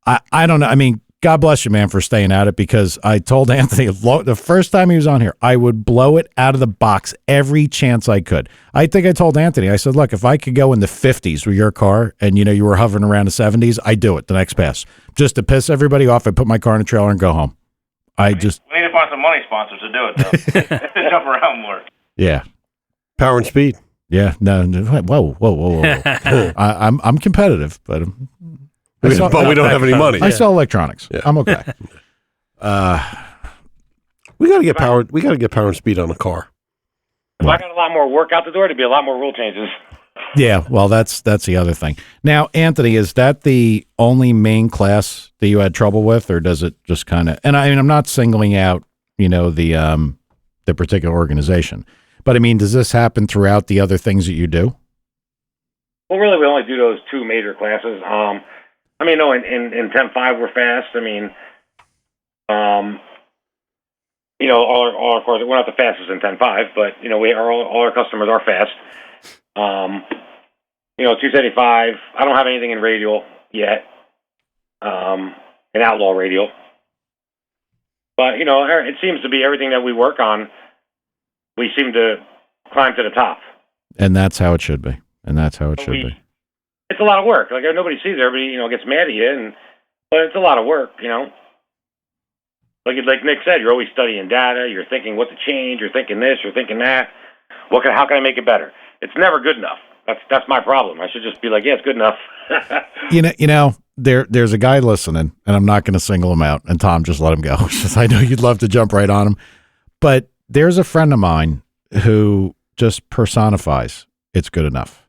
I don't know. I mean, God bless you, man, for staying at it, because I told Anthony the first time he was on here, I would blow it out of the box every chance I could. I think I told Anthony, I said, look, if I could go in the 50s with your car and, you were hovering around the 70s, I'd do it the next pass. Just to piss everybody off, I'd put my car in a trailer and go home. We need to find some money sponsors to do it, though. Jump around more. Yeah. Power and speed. Yeah. No. Whoa. I'm competitive, but But we don't have any money. I sell electronics. Yeah. I'm okay. We got to get power. We got to get power and speed on the car. If I got a lot more work out the door, there'd be a lot more rule changes. Yeah, well, that's the other thing. Now, Anthony, is that the only main class that you had trouble with, or does it just kind of? And I mean, I'm not singling out, the particular organization, but I mean, does this happen throughout the other things that you do? Well, really, we only do those two major classes. I mean, no, in 10.5 we're fast. I mean, all our cars, we're not the fastest in 10.5, but all our customers are fast. 275. I don't have anything in radial yet. An outlaw radial. But it seems to be everything that we work on. We seem to climb to the top. And that's how it should be. Be. It's a lot of work. Like nobody sees it. Everybody gets mad at you, but it's a lot of work. Like Nick said, you're always studying data. You're thinking what to change. You're thinking this. You're thinking that. How can I make it better? It's never good enough. That's my problem. I should just be like, yeah, it's good enough. There's a guy listening, and I'm not going to single him out. And Tom, just let him go. I know you'd love to jump right on him, but there's a friend of mine who just personifies it's good enough.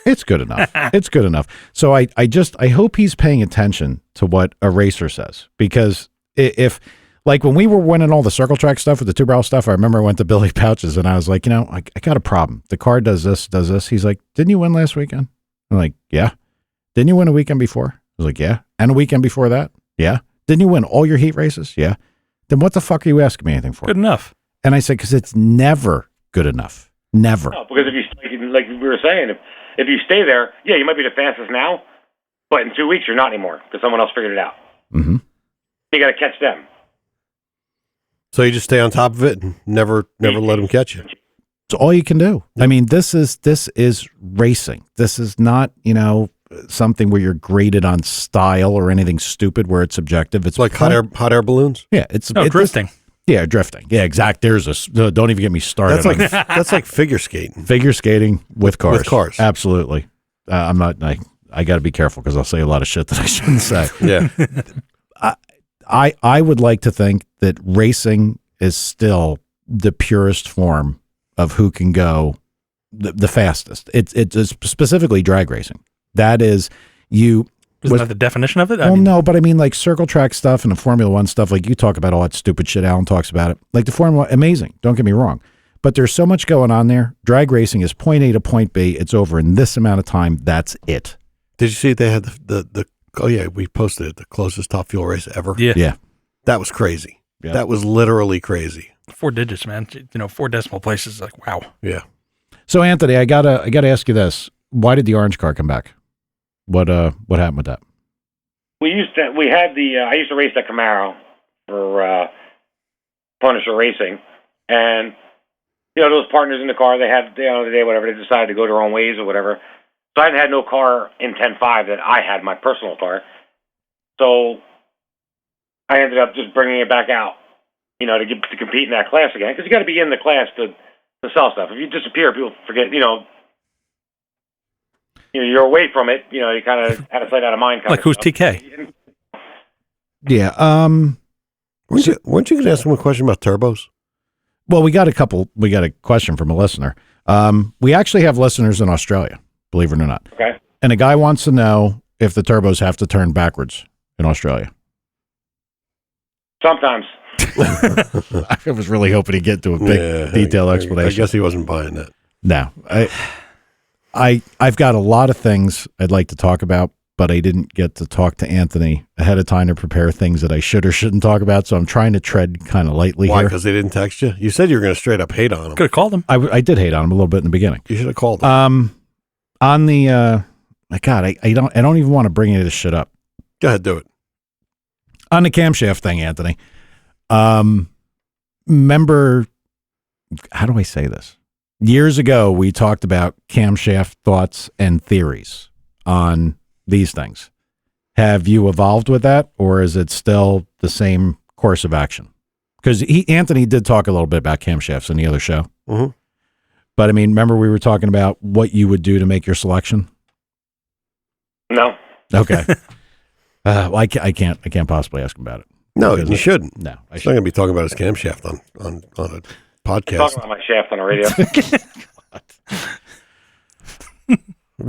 It's good enough. It's good enough. So I hope he's paying attention to what a racer says, because if like when we were winning all the circle track stuff with the two barrel stuff, I remember I went to Billy Pouches and I was like, I got a problem. The car does this. He's like, didn't you win last weekend? I'm like, yeah. Didn't you win a weekend before? I was like, yeah. And a weekend before that? Yeah. Didn't you win all your heat races? Yeah. Then what the fuck are you asking me anything for? Good enough. And I said, because it's never good enough. Never. No, because if you, like we were saying, if you stay there, yeah, you might be the fastest now, but in 2 weeks you're not anymore because someone else figured it out. Mm-hmm. You got to catch them. So you just stay on top of it and never let them catch you. It's all you can do. I mean, this is racing. This is not, something where you're graded on style or anything stupid where it's subjective. It's like hot air balloons. Yeah, it's drifting. Yeah, drifting. Yeah, exact. Don't even get me started. That's like figure skating. Figure skating with cars. With cars. Absolutely. I'm not. I got to be careful because I'll say a lot of shit that I shouldn't say. Yeah. I would like to think that racing is still the purest form of who can go the fastest. It's specifically drag racing. That is you. Isn't that the definition of it? No, but I mean like circle track stuff and the Formula One stuff. Like you talk about all that stupid shit. Alan talks about it. Like the Formula, amazing. Don't get me wrong. But there's so much going on there. Drag racing is point A to point B. It's over in this amount of time. That's it. Did you see they had the oh yeah, we posted it, the closest top fuel race ever. Yeah. That was crazy. Yeah. That was literally crazy. 4 digits, man. 4 decimal places. Like, wow. Yeah. So Anthony, I gotta ask you this. Why did the orange car come back? What happened with that? I used to race that Camaro for Punisher Racing, and those partners in the car, they had the other day, whatever, they decided to go their own ways or whatever. So I had no car in 10.5 that I had, my personal car. So I ended up just bringing it back out, to compete in that class again, because you got to be in the class to sell stuff. If you disappear, people forget. You're away from it. You kind of out of sight, out of mind. Like who's TK? Yeah. Weren't you going to ask him a question about turbos? Well, we got a question from a listener. We actually have listeners in Australia, believe it or not. Okay. And a guy wants to know if the turbos have to turn backwards in Australia. Sometimes. I was really hoping to get to a big detailed explanation. I guess he wasn't buying that. No, I've got a lot of things I'd like to talk about, but I didn't get to talk to Anthony ahead of time to prepare things that I should or shouldn't talk about. So I'm trying to tread kind of lightly Why? here. Because they didn't text you? You said you were going to straight up hate on them. Could have called him. I did hate on him a little bit in the beginning. You should have called them. On the God, I don't even want to bring any of this shit up. Go ahead, do it. On the camshaft thing, Anthony. Remember, how do I say this? Years ago, we talked about camshaft thoughts and theories on these things. Have you evolved with that, or is it still the same course of action? Because Anthony did talk a little bit about camshafts in the other show. Mm-hmm. But I mean, remember we were talking about what you would do to make your selection? No. Okay. Well, I can't possibly ask him about it. No, Because you shouldn't. No, I He's not going to be talking about his camshaft on a podcast. Talking about my shaft on the radio.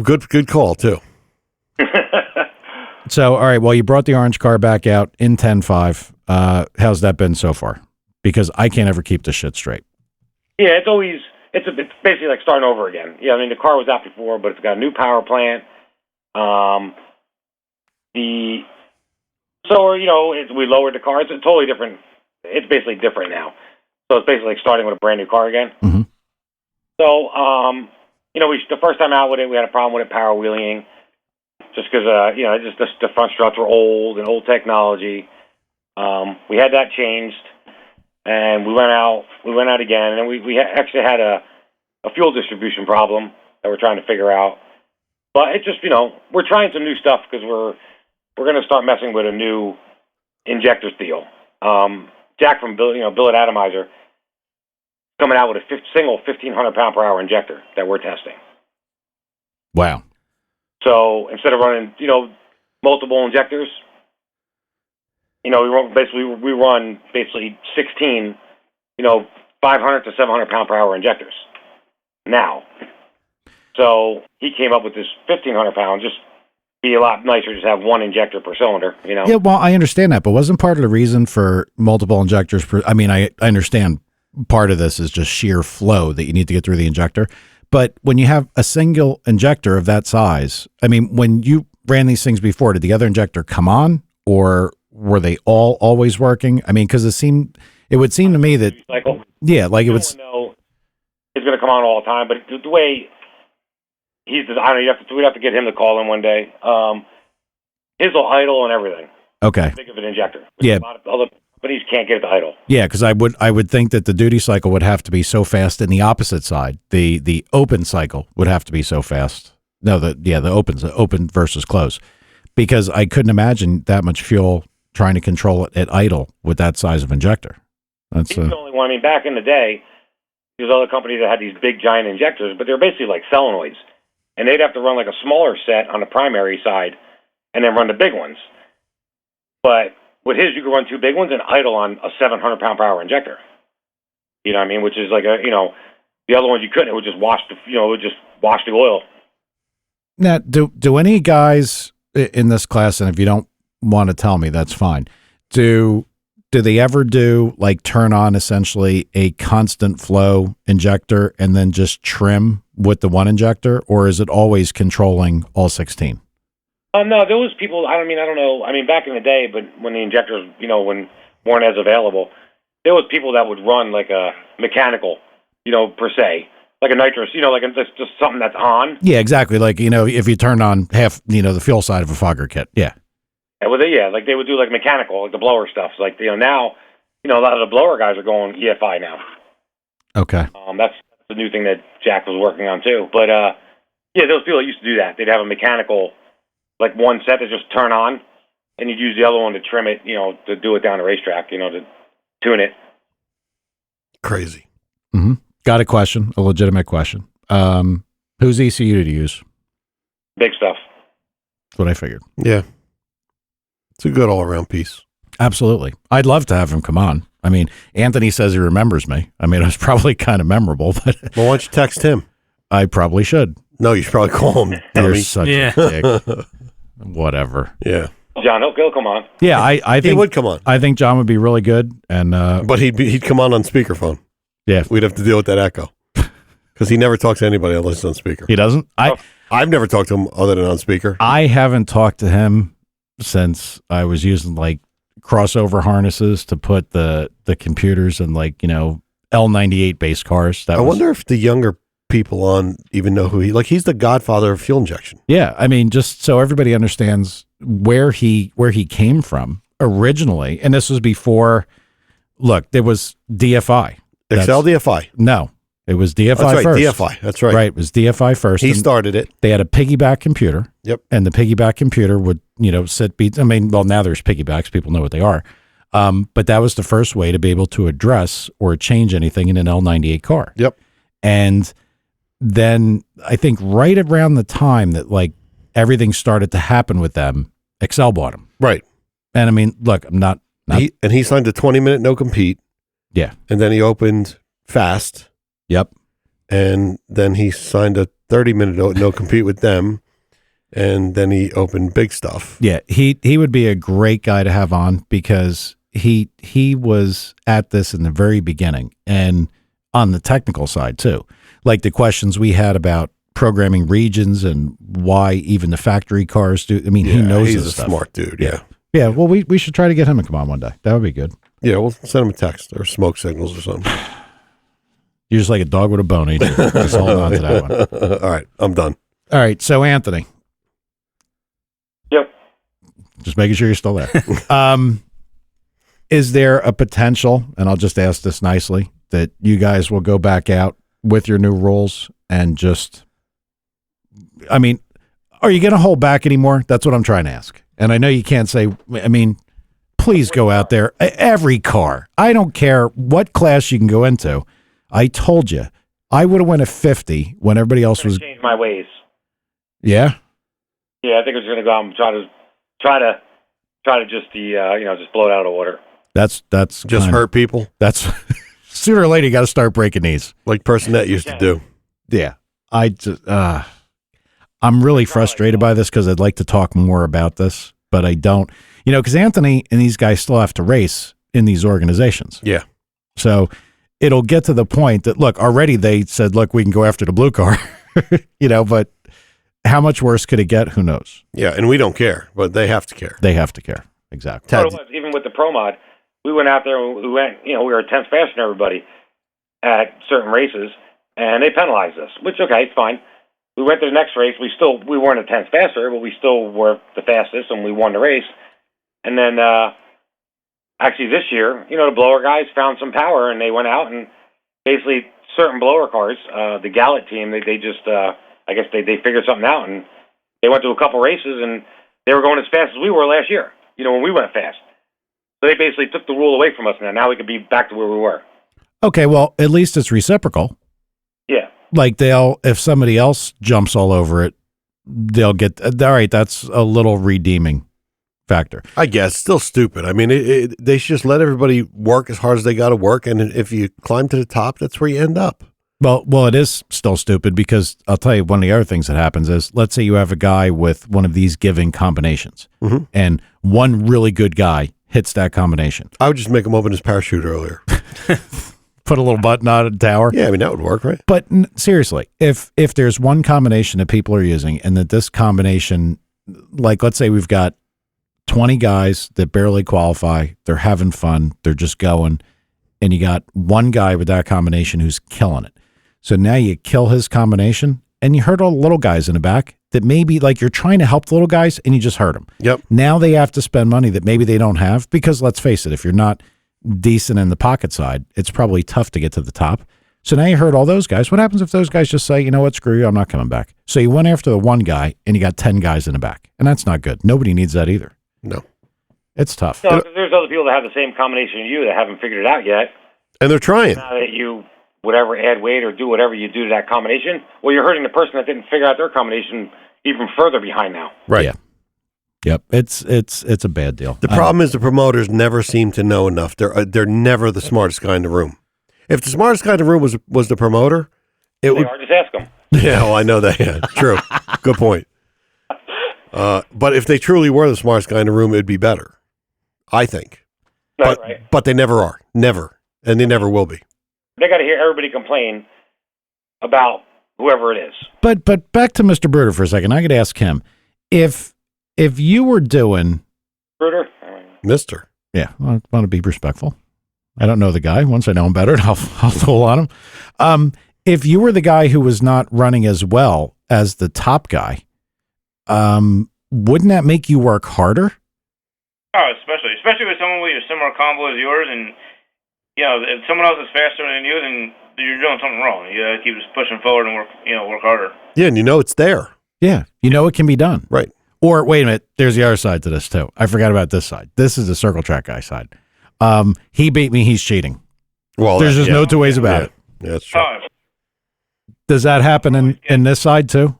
Good call, too. So, all right. Well, you brought the orange car back out in 10.5. How's that been so far? Because I can't ever keep this shit straight. Yeah, it's basically like starting over again. Yeah, I mean the car was out before, but it's got a new power plant. We lowered the car. It's a totally different. It's basically different now. So it's basically like starting with a brand new car again. Mm-hmm. So the first time out with it, we had a problem with it power wheeling, just because just the front struts were old and old technology. We had that changed. And we went out again, and then we actually had a fuel distribution problem that we're trying to figure out. But it just, we're trying some new stuff because we're going to start messing with a new injector steel. Jack from Billet Atomizer coming out with a single 1,500 pound per hour injector that we're testing. Wow. So instead of running, multiple injectors, we run 16, 500 to 700 pound per hour injectors now. So he came up with this 1,500 pound, just be a lot nicer to just have one injector per cylinder, Yeah, well, I understand that, but wasn't part of the reason for multiple injectors I understand part of this is just sheer flow that you need to get through the injector. But when you have a single injector of that size, I mean, when you ran these things before, did the other injector come on, or were they all always working? I mean, because it would seem to me that, yeah, like it would. No, it's going to come on all the time, but the way we'd have to get him to call in one day. His will idle and everything. Okay. Think of an injector. Yeah. A lot of other companies can't get it to idle. Yeah, because I would think that the duty cycle would have to be so fast in the opposite side. The open cycle would have to be so fast. No, the open versus close, because I couldn't imagine that much fuel trying to control it at idle with that size of injector. That's He's the only one. I mean, back in the day, there's other companies that had these big giant injectors, but they're basically like solenoids, and they'd have to run like a smaller set on the primary side, and then run the big ones. But with his, you could run two big ones and idle on a 700 pound per hour injector. You know what I mean? Which is like the other ones you couldn't. It would just wash the oil. Now, do any guys in this class, and if you don't want to tell me, that's fine. Do they ever turn on essentially a constant flow injector and then just trim with the one injector, or is it always controlling all 16? No, there was people. I don't know. I mean, back in the day, but when the injectors, when weren't as available, there was people that would run like a mechanical, per se, like a nitrous, just something that's on. Yeah, exactly. Like if you turned on half, the fuel side of a fogger kit. Yeah. Like they would do like mechanical, like the blower stuff. So like now, a lot of the blower guys are going EFI now. Okay. That's the new thing that Jack was working on too. But those people used to do that. They'd have a mechanical, like one set to just turn on, and you'd use the other one to trim it, to do it down the racetrack, to tune it. Crazy. Mm-hmm. Got a question, a legitimate question. Whose ECU did you use? Big stuff. That's what I figured. Yeah. It's a good all-around piece. Absolutely. I'd love to have him come on. I mean, Anthony says he remembers me. I mean, it was probably kind of memorable, but well, why don't you text him? I probably should. No, you should probably call him. You're such a dick. Whatever. Yeah. John, he'll come on. Yeah, I think he would come on. I think John would be really good, and but he'd come on speakerphone. Yeah, we'd have to deal with that echo because he never talks to anybody unless it's on speaker. He doesn't. I've never talked to him other than on speaker. I haven't talked to him since I was using like crossover harnesses to put the computers in like, L98 base cars. I wonder if the younger people on even know who he's the godfather of fuel injection. Yeah, I mean, just so everybody understands where he came from originally, and this was before. Look, there was DFI. Excel DFI. No, it was DFI That's right, first. DFI. That's right. Right, it was DFI first. He started it. They had a piggyback computer. Yep. And the piggyback computer would, sit beats. I mean, well, now there's piggybacks. People know what they are. But that was the first way to be able to address or change anything in an L98 car. Yep. And then I think right around the time that like everything started to happen with them, Excel bought them. Right. And I mean, look, I'm not he signed a 20-minute no compete. Yeah. And then he opened Fast. Yep. And then he signed a 30-minute no compete with them. And then he opened Big Stuff. Yeah. He would be a great guy to have on because he was at this in the very beginning and on the technical side too. Like the questions we had about programming regions and why even the factory cars do. I mean, he knows he's this a stuff. smart dude. Yeah. Yeah, well, we should try to get him to come on one day. That would be good. Yeah, we'll send him a text or smoke signals or something. You're just like a dog with a bone, ain't you? Just hold on to that one. All right, I'm done. All right, so Anthony. Yep. Just making sure you're still there. Is there a potential, and I'll just ask this nicely, that you guys will go back out with your new rules and just, I mean, are you going to hold back anymore? That's what I'm trying to ask. And I know you can't say, I mean, please go out there. Every car. I don't care what class you can go into. I told you, I would have went at 50 when everybody else was. Change my ways. Yeah? Yeah, I think I was going to go out and try to just just blow it out of the water. That's Just hurt people That's sooner or later you got to start breaking knees. like Personette used to do. Yeah. I just, I'm really frustrated by this because I'd like to talk more about this, but I don't, because Anthony and these guys still have to race in these organizations. Yeah. So it'll get to the point that, look, already they said, look, we can go after the blue car, but how much worse could it get? Who knows? Yeah, and we don't care, but they have to care. They have to care. Exactly. Ted, But it was, even with the Pro Mod, we went out there and we were 10th faster than everybody at certain races, and they penalized us, which, okay, it's fine. We went to the next race. We weren't a 10th faster, but we still were the fastest, and we won the race. And then, actually this year, the blower guys found some power, and they went out and basically certain blower cars, the Gallet team, they just, I guess they figured something out, and they went to a couple races, and they were going as fast as we were last year, when we went fast. So they basically took the rule away from us now. Now we could be back to where we were. Okay, well, at least it's reciprocal. Yeah. Like if somebody else jumps all over it, they'll get, all right, that's a little redeeming factor. I guess still stupid. I mean, they should just let everybody work as hard as they got to work, and if you climb to the top, that's where you end up. Well, it is still stupid because I'll tell you one of the other things that happens is, let's say you have a guy with one of these giving combinations, and one really good guy hits that combination. I would just make him open his parachute earlier. Put a little button on a tower. Yeah, I mean, that would work, right? But seriously, if there's one combination that people are using, and that this combination, like let's say we've got 20 guys that barely qualify, they're having fun, they're just going, and you got one guy with that combination who's killing it. So now you kill his combination, and you hurt all the little guys in the back that maybe, like, you're trying to help the little guys, and you just hurt them. Yep. Now they have to spend money that maybe they don't have, because let's face it, if you're not decent in the pocket side, it's probably tough to get to the top. So now you hurt all those guys. What happens if those guys just say, you know what, screw you, I'm not coming back? So you went after the one guy, and you got 10 guys in the back, and that's not good. Nobody needs that either. No. It's tough. No, because there's other people that have the same combination as you that haven't figured it out yet. And they're trying. Now that you add weight or do whatever you do to that combination, well, you're hurting the person that didn't figure out their combination even further behind now. Right. Yeah. Yep. It's a bad deal. The problem is the promoters never seem to know enough. They're never the smartest guy in the room. If the smartest guy in the room was the promoter, it would. Just ask them. Yeah, well, I know that. Yeah, true. Good point. But if they truly were the smartest guy in the room, it'd be better. I think. Right. But they never are. Never. And they never will be. They got to hear everybody complain about whoever it is. But back to Mr. Bruder for a second. I could ask him if you were doing Bruder? Mister. Yeah, I want to be respectful. I don't know the guy. Once I know him better, I'll tool on him. If you were the guy who was not running as well as the top guy, wouldn't that make you work harder? Oh, especially with someone with a similar combo as yours, and if someone else is faster than you, then you're doing something wrong. You gotta keep just pushing forward and work harder. Yeah, and it's there. Yeah, it can be done. Right. Or wait a minute, there's the other side to this too. I forgot about this side. This is the circle track guy side. He beat me. He's cheating. Well, there's just no two ways about it. Yeah, that's true. Oh, Does that happen in this side too?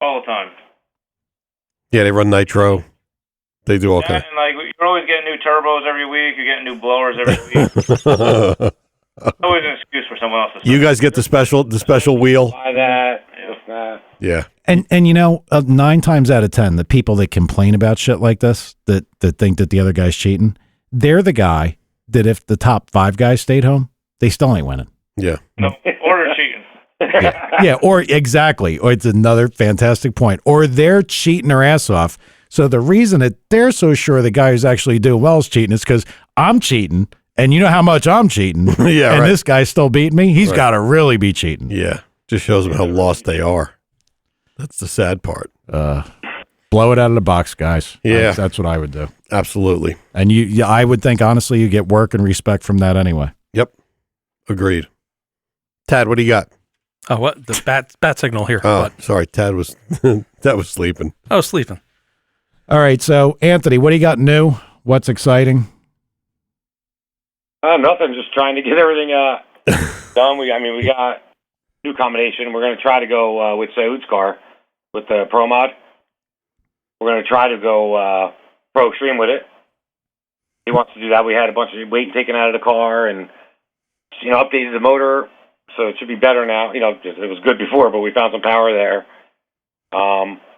all the time. Yeah, they run nitro. They do all kinds. And like you're always getting new turbos every week. You're getting new blowers every week. Always an excuse for someone else. You guys get the special wheel. Buy that. If that. Yeah. And 9 times out of 10, the people that complain about shit like this, that think that the other guy's cheating, they're the guy that if the top 5 guys stayed home, they still ain't winning. Yeah. No, or they're cheating. Yeah, or exactly. Or it's another fantastic point. Or they're cheating their ass off. So the reason that they're so sure the guy who's actually doing well is cheating is because I'm cheating, and you know how much I'm cheating. Yeah, and right. this guy's still beating me. He's Right. got to really be cheating. Yeah. Just shows them how lost they are. That's the sad part. Blow it out of the box, guys. Yeah. That's what I would do. Absolutely. And I would think, honestly, you get work and respect from that anyway. Yep. Agreed. Tad, what do you got? Oh, what? The bat signal here. Oh, What? sorry. Tad was sleeping. Oh, sleeping. All right, so Anthony, what do you got new? What's exciting? Nothing. Just trying to get everything done. We got new combination. We're going to try to go with Saud's car with the Pro Mod. We're going to try to go Pro Extreme with it. He wants to do that. We had a bunch of weight taken out of the car and updated the motor, so it should be better now. It was good before, but we found some power there.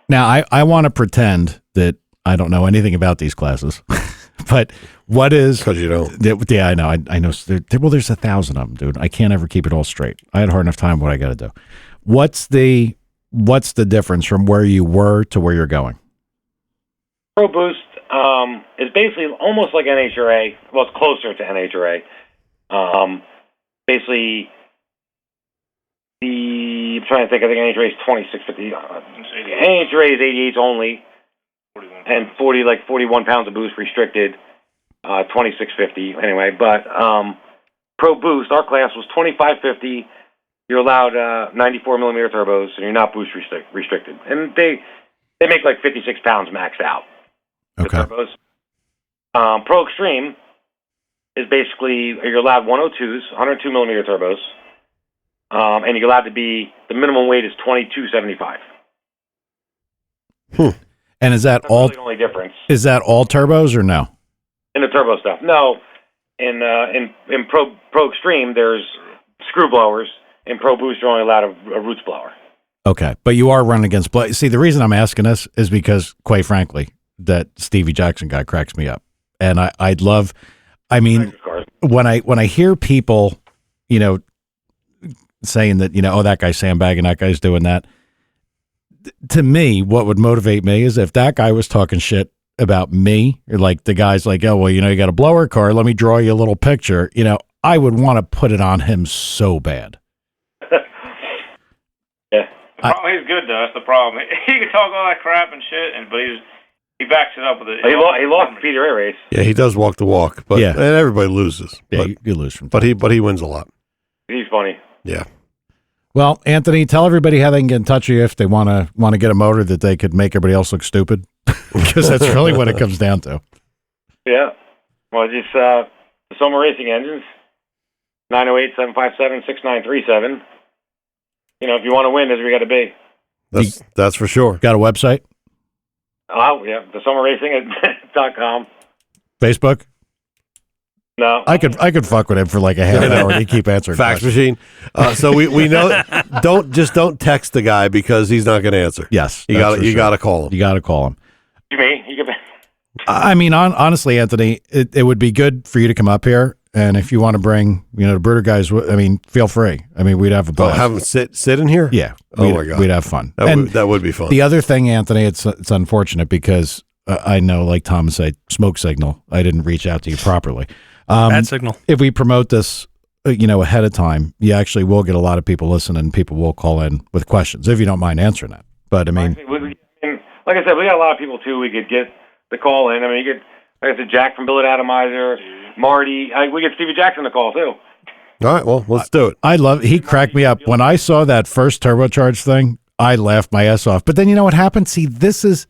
Now, I want to pretend that I don't know anything about these classes, but what is... Because you don't. Yeah, I know. I know. There's 1,000 of them, dude. I can't ever keep it all straight. I had a hard enough time what I got to do. What's the difference from where you were to where you're going? Pro Boost is basically almost like NHRA. Well, it's closer to NHRA. Basically, I'm trying to think. I think NHRA is 2650. NHRA is 88s only, 41. and 41 pounds of boost restricted. 2650 anyway. But Pro Boost, our class was 2550. You're allowed 94 millimeter turbos, and you're not boost restricted. And they make like 56 pounds maxed out. Okay. Turbos. Pro Extreme is basically you're allowed 102s, 102 millimeter turbos, and you're allowed to be the minimum weight is 2275. And is that That's all? really the only difference Is that all turbos or no? in the turbo stuff. No, in Pro Extreme there's screw blowers. In Pro Boost you're only allowed a roots blower. Okay, but you are running against. See, the reason I'm asking this is because, quite frankly, that Stevie Jackson guy cracks me up, and I'd love. I mean, when I hear people, saying that oh, that guy's sandbagging, that guy's doing that. To me, what would motivate me is if that guy was talking shit about me, or like the guy's like, oh, well, you got a blower car, let me draw you a little picture. I would want to put it on him so bad. Yeah. He's good though. That's the problem. He can talk all that crap and shit, but he backs it up with it. He lost the PDA race. Yeah, he does walk the walk, but Yeah. and everybody loses. Yeah, But, you lose from. but he wins a lot. He's funny. Yeah. Well, Anthony, tell everybody how they can get in touch with you if they want to get a motor that they could make everybody else look stupid, because that's really what it comes down to. Yeah. Well, just Disomma Racing Engines, 908-757-6937. If you want to win, that's where you got to be. That's for sure. Got a website? Oh, yeah. DisommaRacing.com. Facebook? No. I could fuck with him for like a half an hour and he'd keep answering Fax questions. machine. So we know. Don't text the guy because he's not going to answer. Yes. You got to call him. You got to call him. You mean? You can. I mean, honestly, Anthony, it would be good for you to come up here And if you want to bring, the Brooder guys, I mean, feel free. I mean, we'd have a blast. Have them sit in here? Yeah. Oh my God. We'd have fun. That would be fun. The other thing, Anthony, it's unfortunate because I know, like Tom said, smoke signal. I didn't reach out to you properly. Bad signal. If we promote this, ahead of time, you actually will get a lot of people listening. People will call in with questions if you don't mind answering that. But I mean, like I said, we got a lot of people too. We could get the call in. I mean, you could, like I said, Jack from Billet Atomizer, Marty. We get Stevie Jackson to call too. All right, well, let's do it. He cracked me up when I saw that first turbocharged thing. I laughed my ass off. But then you know what happened? See, this is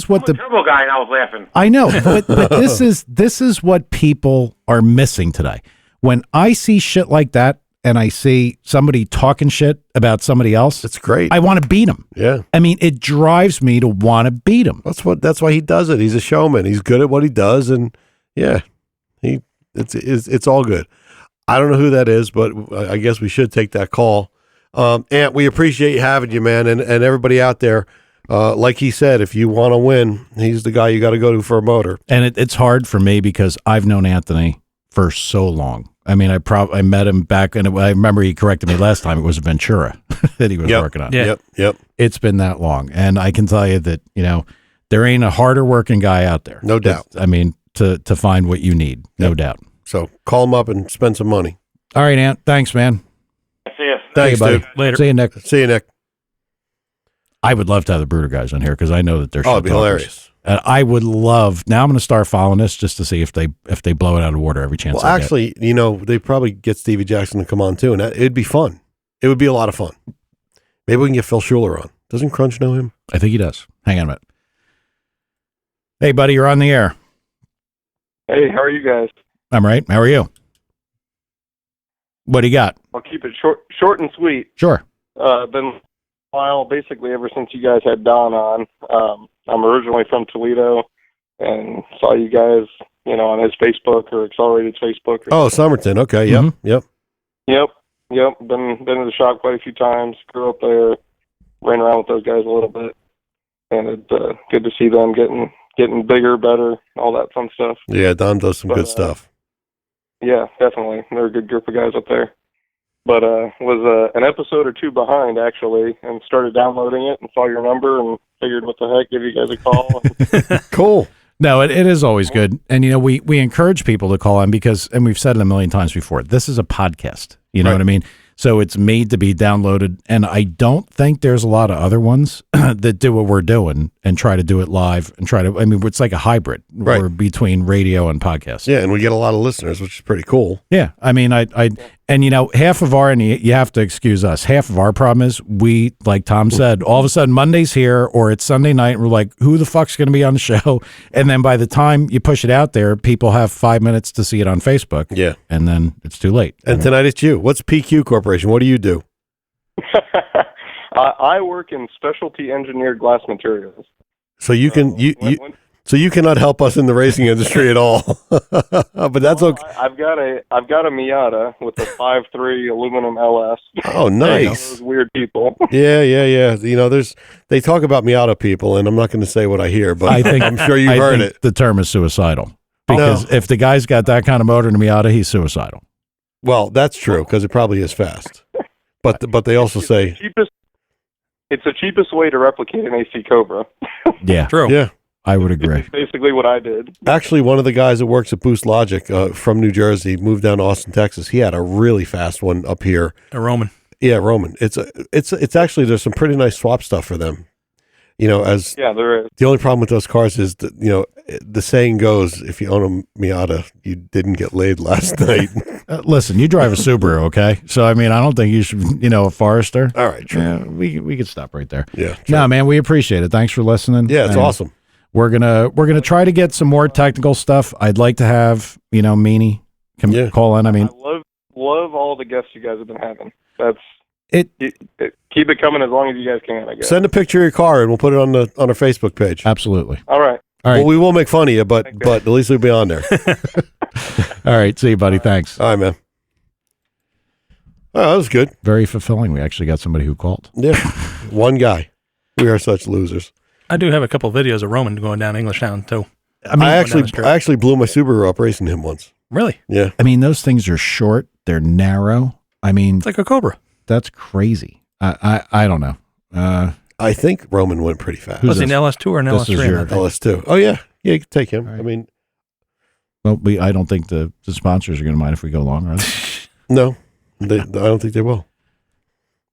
what I'm a turbo guy, and I was laughing. I know, but this is what people are missing today. When I see shit like that and I see somebody talking shit about somebody else, It's great. I want to beat him. Yeah. I mean, it drives me to want to beat him. That's why he does it. He's a showman. He's good at what he does, and yeah, it's all good. I don't know who that is, but I guess we should take that call. Ant, we appreciate having you, man, and everybody out there. Like he said, if you want to win, he's the guy you got to go to for a motor. And it's hard for me because I've known Anthony for so long. I mean, I met him back, and I remember he corrected me last time. It was a Ventura that he was working on. Yeah. Yep. It's been that long, and I can tell you that there ain't a harder working guy out there. No doubt. I mean, to find what you need, no doubt. So call him up and spend some money. All right, Ant. Thanks, man. See ya. Thanks, buddy. dude. Later. See you, Nick. See you, Nick. I would love to have the Brooder guys on here because I know that they're. Oh, it'd be hilarious. And I would love. Now I'm going to start following this just to see if they blow it out of water every chance. Well, they get. actually, they probably get Stevie Jackson to come on too, and it'd be fun. It would be a lot of fun. Maybe we can get Phil Schuler on. Doesn't Crunch know him? I think he does. Hang on a minute. Hey, buddy, you're on the air. Hey, how are you guys? I'm right. How are you? What do you got? I'll keep it short and sweet. Sure. Been a while, basically ever since you guys had Don on. I'm originally from Toledo and saw you guys, on his Facebook or Accelerated's Facebook. Oh, Somerton. Okay. Yep. Mhm. Yep. Yep. Been to the shop quite a few times. Grew up there. Ran around with those guys a little bit, and it's good to see them getting bigger, better, all that fun stuff. Yeah, Don does some good stuff. Yeah, definitely. They're a good group of guys up there. But was an episode or two behind, actually, and started downloading it and saw your number and figured, what the heck, give you guys a call. Cool. No, it is always good. And, we encourage people to call in because, and we've said it a million times before, this is a podcast. You know what I mean? So it's made to be downloaded. And I don't think there's a lot of other ones that do what we're doing and try to do it live and it's like a hybrid or between radio and podcast. Yeah, and we get a lot of listeners, which is pretty cool. Yeah. I mean, half of our, and you have to excuse us, half of our problem is we, like Tom said, all of a sudden Monday's here or it's Sunday night and we're like, who the fuck's going to be on the show? And then by the time you push it out there, people have 5 minutes to see it on Facebook. Yeah. And then it's too late. And tonight it's you. What's PQ Corporation? What do you do? I work in specialty engineered glass materials. So you can so you cannot help us in the racing industry at all. But that's okay. I've got a Miata with a 5.3 aluminum LS. Oh, nice. Those weird people. Yeah. They talk about Miata people, and I'm not going to say what I hear, but I'm sure you've heard it. The term is suicidal because if the guy's got that kind of motor in a Miata, he's suicidal. Well, that's true because it probably is fast. But they also say it's the cheapest way to replicate an AC Cobra. Yeah, True. Yeah. I would agree. It's basically what I did. Actually, one of the guys that works at Boost Logic from New Jersey moved down to Austin, Texas. He had a really fast one up here. A Roman. Yeah, Roman. It's actually there's some pretty nice swap stuff for them. There is. The only problem with those cars is that the saying goes, if you own a Miata, you didn't get laid last night. Listen, you drive a Subaru, okay? So I mean, I don't think you should, a Forester. All right, true. Yeah, we could stop right there. Yeah. True. No, man, we appreciate it. Thanks for listening. Yeah, it's awesome. We're gonna try to get some more technical stuff. I'd like to have Meanie call in. I mean, I love all the guests you guys have been having. That's it. Keep it coming as long as you guys can. I guess. Send a picture of your car and we'll put it on our Facebook page. Absolutely. All right. Well, we will make fun of you, but at least we'll be on there. All right. See you, buddy. Thanks. All right, man. Oh, that was good. Very fulfilling. We actually got somebody who called. Yeah. One guy. We are such losers. I do have a couple of videos of Roman going down English Town too. I actually blew my Subaru up racing him once. Really? Yeah. I mean, those things are short. They're narrow. I mean, It's like a Cobra. that's crazy. I don't know. I think Roman went pretty fast. Who's Was he an this? LS2 or an This is LS3? your- LS2. Oh, yeah. Yeah, you can take him. All right. I mean, Well, I don't think the sponsors are going to mind if we go long, are they? no, I don't think they will.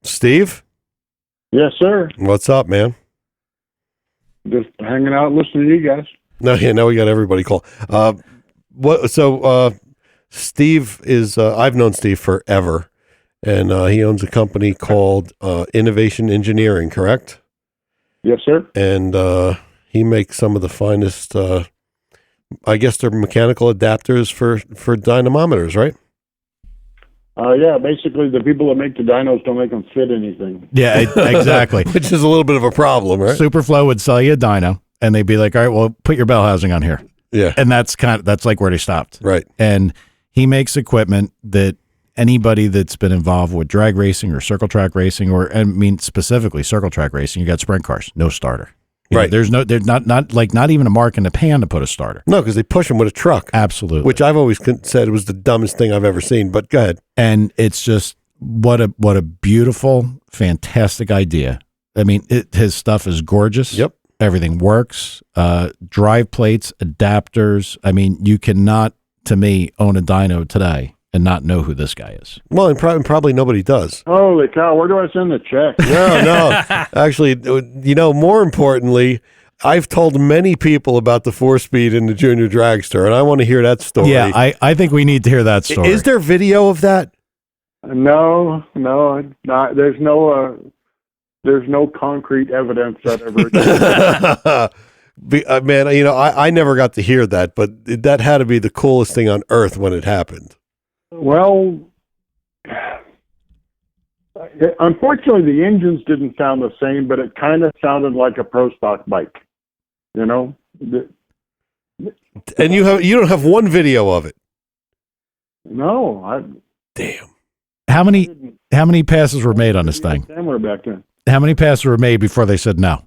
Steve? Yes, sir. What's up, man? Just hanging out, listening to you guys. No, yeah, now we got everybody call. Steve is, I've known Steve forever, and he owns a company called Innovation Engineering, correct? Yes, sir. And he makes some of the finest, I guess they're mechanical adapters for dynamometers, right? Yeah, basically the people that make the dynos don't make them fit anything. Yeah, exactly. Which is a little bit of a problem, right? Superflow would sell you a dyno, and they'd be like, "All right, well, put your bell housing on here," Yeah, and that's like where they stopped. right. And he makes equipment that anybody that's been involved with drag racing or circle track racing, or I mean specifically circle track racing, you got sprint cars, no starter. You know, Right. there's not even a mark in the pan to put a starter. No, because they push them with a truck, Absolutely. which I've always said was the dumbest thing I've ever seen. But go ahead. And it's just what a beautiful, fantastic idea. I mean, his stuff is gorgeous. Yep. Everything works. Drive plates, adapters. I mean, you cannot, to me, own a dyno today and not know who this guy is. Well, and probably nobody does. Holy cow, where do I send the check? No. Actually, more importantly, I've told many people about the 4-speed in the junior dragster, and I want to hear that story. Yeah, I think we need to hear that story. Is there video of that? No, not. There's no concrete evidence that ever. Man, I never got to hear that, but that had to be the coolest thing on earth when it happened. Well, unfortunately, the engines didn't sound the same, but it kind of sounded like a pro stock bike. You know. And you don't have one video of it. No, Damn. How many passes were made on this thing? Camera back then. How many passes were made before they said no?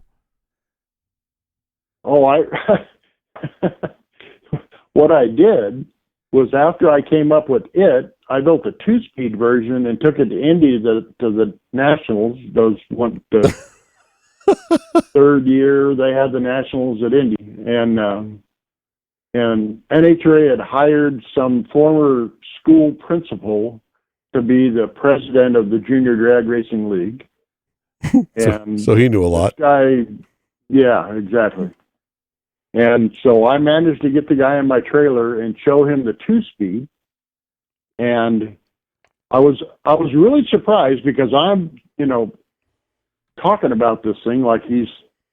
Oh, what I did was after I came up with it, I built a 2-speed version and took it to Indy to the nationals. Those went the third year they had the nationals at Indy, and NHRA had hired some former school principal to be the president of the Junior Drag Racing League. And So he knew a lot. this guy, yeah, exactly. And so I managed to get the guy in my trailer and show him the 2-speed. And I was really surprised because I'm, talking about this thing like he's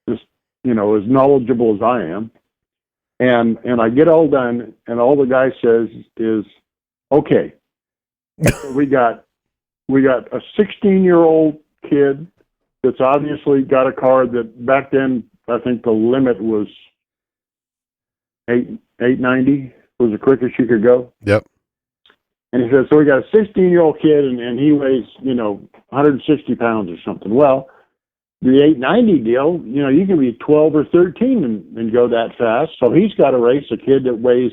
just, as knowledgeable as I am. And I get all done and all the guy says is, okay, so we got a 16-year-old kid that's obviously got a car that back then, I think the limit was 890 was the quickest you could go. Yep. And he said, so we got a 16-year-old kid and he weighs, 160 pounds or something. Well, the 890 deal, you can be 12 or 13 and go that fast. So he's got to race a kid that weighs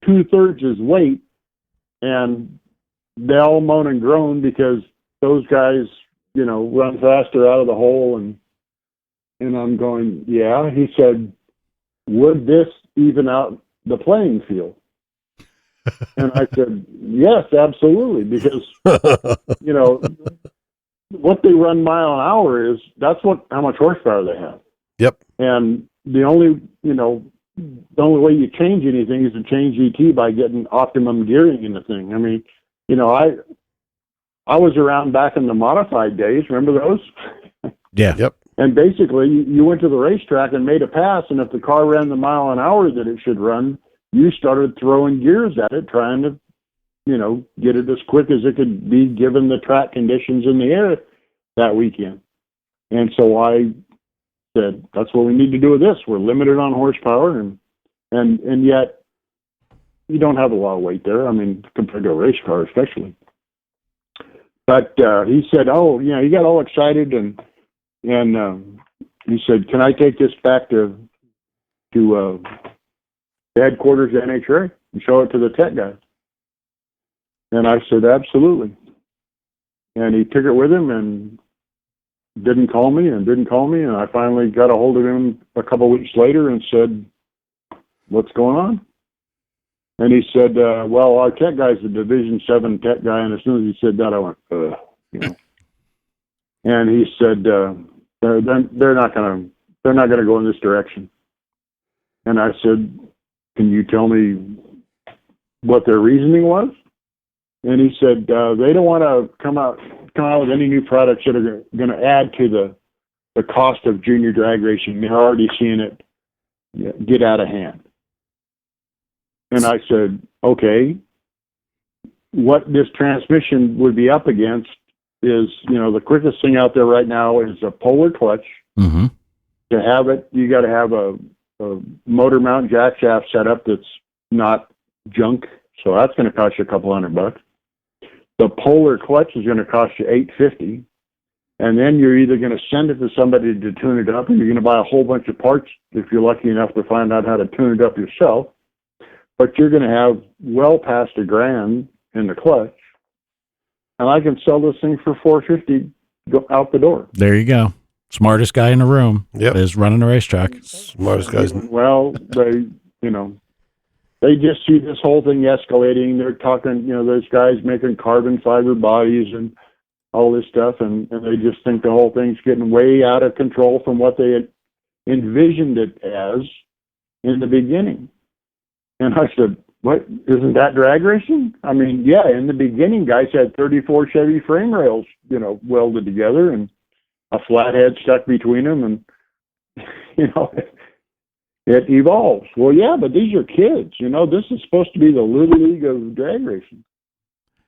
2/3 his weight, and they all moan and groan because those guys, run faster out of the hole. And I'm going, yeah. He said, would this even out the playing field? And I said, yes, absolutely, because what they run mile an hour that's how much horsepower they have. Yep. And the only way you change anything is to change ET by getting optimum gearing in the thing. I mean, I was around back in the modified days. Remember those? Yeah. Yep. And basically, you went to the racetrack and made a pass, and if the car ran the mile an hour that it should run, you started throwing gears at it, trying to, get it as quick as it could be given the track conditions in the air that weekend. And so I said, that's what we need to do with this. We're limited on horsepower, and yet you don't have a lot of weight there. I mean, compared to a race car, especially. But he said, oh, he got all excited and he said, can I take this back to headquarters of NHRA and show it to the tech guy? And I said, absolutely. And he took it with him and didn't call me. And I finally got a hold of him a couple of weeks later and said, what's going on? And he said, well, our tech guy's a Division 7 tech guy. And as soon as he said that, I went, you know. And he said, they're not going to go in this direction. And I said, can you tell me what their reasoning was? And he said, they don't want to come out with any new products that are going to add to the cost of junior drag racing. They're already seeing it get out of hand. And I said, okay, what this transmission would be up against is, you know, the quickest thing out there right now is a polar clutch. Mm-hmm. To have it, you got to have a motor mount jack shaft setup that's not junk. So that's going to cost you a couple $100. The polar clutch is going to cost you $850, and then you're either going to send it to somebody to tune it up, or you're going to buy a whole bunch of parts if you're lucky enough to find out how to tune it up yourself. But you're going to have well past $1,000 in the clutch, and I can sell this thing for $450 out the door. There you go. Smartest guy in the room is running a racetrack. Smartest guys. Well, they just see this whole thing escalating. They're talking, you know, there's guys making carbon fiber bodies and all this stuff, and they just think the whole thing's getting way out of control from what they had envisioned it as in the beginning. And I said, what, isn't that drag racing? I mean, yeah, in the beginning, guys had 34 Chevy frame rails, you know, welded together and a flathead stuck between them, and, you know, it evolves. Well, yeah, but these are kids. You know, this is supposed to be the little league of drag racing.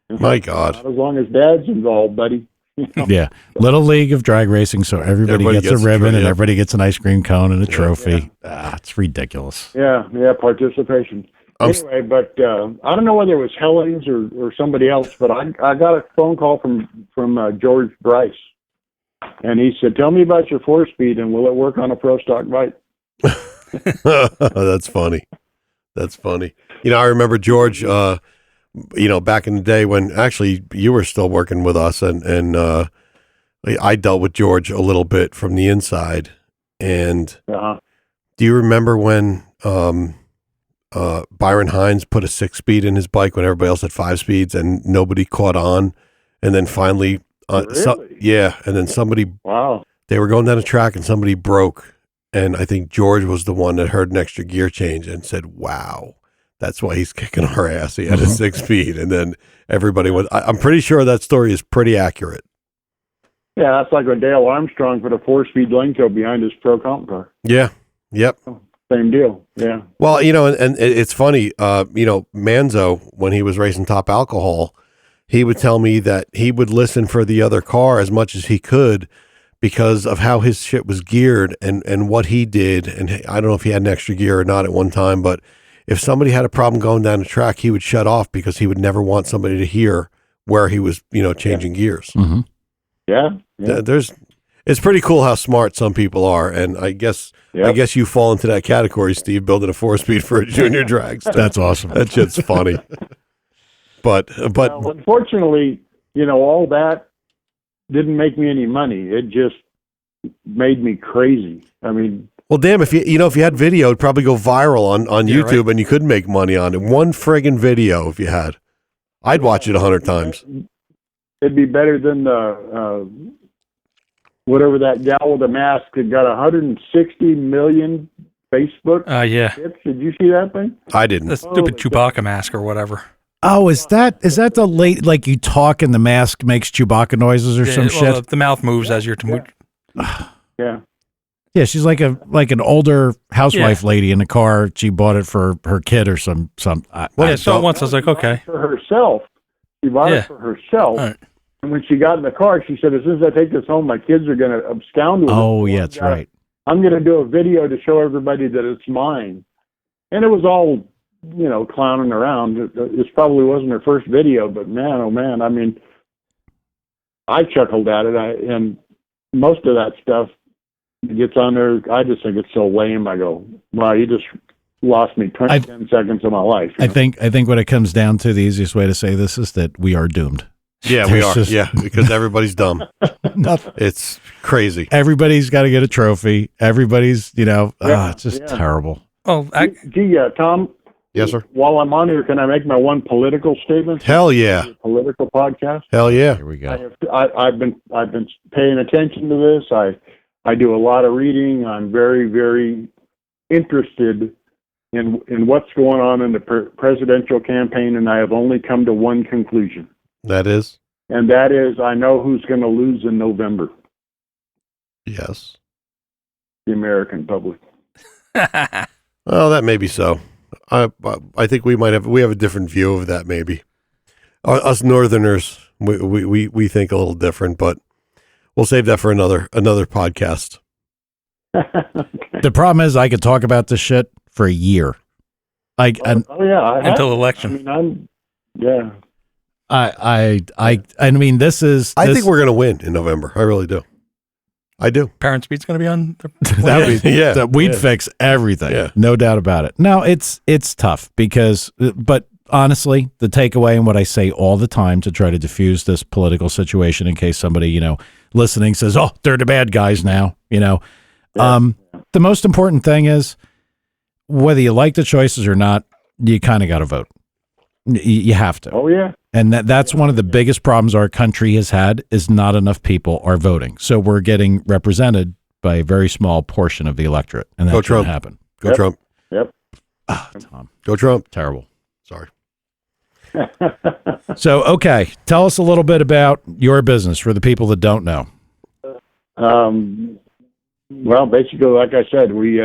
My God. Not as long as Dad's involved, buddy. You know? Yeah. Little league of drag racing, so everybody gets a ribbon and everybody gets an ice cream cone and a trophy. Yeah. It's ridiculous. Yeah, participation. Anyway, but I don't know whether it was Helens or somebody else, but I got a phone call from George Bryce, and he said, tell me about your 4-speed, and will it work on a pro stock bike? That's funny. That's funny. You know, I remember George, you know, back in the day when actually you were still working with us, and I dealt with George a little bit from the inside. And do you remember when Byron Hines put a 6-speed in his bike when everybody else had 5 speeds and nobody caught on? And then finally, really? and then somebody, they were going down the track and somebody broke. And I think George was the one that heard an extra gear change and said, wow, that's why he's kicking our ass. He had a 6-speed. And then everybody went, I'm pretty sure that story is pretty accurate. Yeah, that's like when Dale Armstrong put a 4-speed Lenco behind his pro comp car. Yeah. Yep. Same deal. Yeah. Well, you know, and it's funny, you know, Manzo, when he was racing Top Alcohol, he would tell me that he would listen for the other car as much as he could because of how his shit was geared and what he did. And I don't know if he had an extra gear or not at one time, but if somebody had a problem going down the track, he would shut off because he would never want somebody to hear where he was, you know, changing gears. Mm-hmm. Yeah. It's pretty cool how smart some people are. And I guess you fall into that category, Steve, building a 4-speed for a junior drag. That's awesome. That shit's funny. But well, unfortunately, you know, all that didn't make me any money. It just made me crazy. I mean, well, damn, if you had video, it'd probably go viral on YouTube, right? And you could make money on it. One friggin' video if you had. I'd watch it 100 times. It'd be better than the whatever that gal with the mask that got 160 million Facebook hits. Did you see that thing? I didn't. The stupid Chewbacca mask or whatever. Oh, is that the late, like you talk and the mask makes Chewbacca noises or some shit? The mouth moves as you're Yeah. Yeah, she's like an older housewife lady in a car. She bought it for her kid or some. I saw it once. I was like, okay. For herself. She bought it for herself. Right. And when she got in the car, she said, as soon as I take this home, my kids are going to abscond with it. Oh, yeah, that's right. I'm going to do a video to show everybody that it's mine. And it was all, you know, clowning around. It probably wasn't her first video, but man, oh man, I mean, I chuckled at it. And most of that stuff gets on there. I just think it's so lame. I go, wow, you just lost me 10 seconds of my life. I think what it comes down to, the easiest way to say this is that we are doomed. Yeah, we are. Yeah, because everybody's dumb. Nothing. It's crazy. Everybody's got to get a trophy. Everybody's, it's just terrible. Oh, Gee, Tom. Yes, sir. While I'm on here, can I make my one political statement? Hell yeah. Political podcast. Hell yeah. Here we go. I've been paying attention to this. I do a lot of reading. I'm very, very interested in what's going on in the presidential campaign, and I have only come to one conclusion. That is? And that is, I know who's going to lose in November. Yes. The American public. Well, that may be so. I think we have a different view of that. Maybe us Northerners, we think a little different, but we'll save that for another podcast. The problem is, I could talk about this shit for a year. Until election. I mean, this is. I think we're going to win in November. I really do. I do. Parents Beat's going to be on. We'd fix everything. Yeah. No doubt about it. No, it's tough because, but honestly, the takeaway and what I say all the time to try to diffuse this political situation in case somebody, listening says, oh, they're the bad guys now, the most important thing is whether you like the choices or not, you kind of got to vote. You have to. Oh, yeah. And that's one of the biggest problems our country has had is not enough people are voting. So we're getting represented by a very small portion of the electorate. And that's going to happen. Go Trump. Yep. Tom. Go Trump. Terrible. Sorry. So, okay. Tell us a little bit about your business for the people that don't know. Well, basically, like I said, we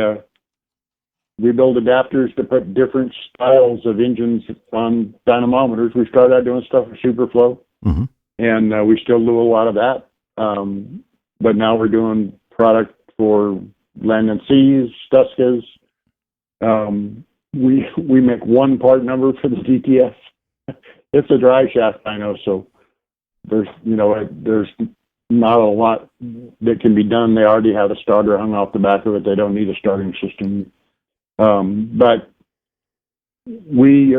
build adapters to put different styles of engines on dynamometers. We started out doing stuff for Superflow, and we still do a lot of that. But now we're doing product for land and seas, Stuskas. We make one part number for the DTS. It's a dry shaft dyno, so there's not a lot that can be done. They already have a starter hung off the back of it. They don't need a starting system. But we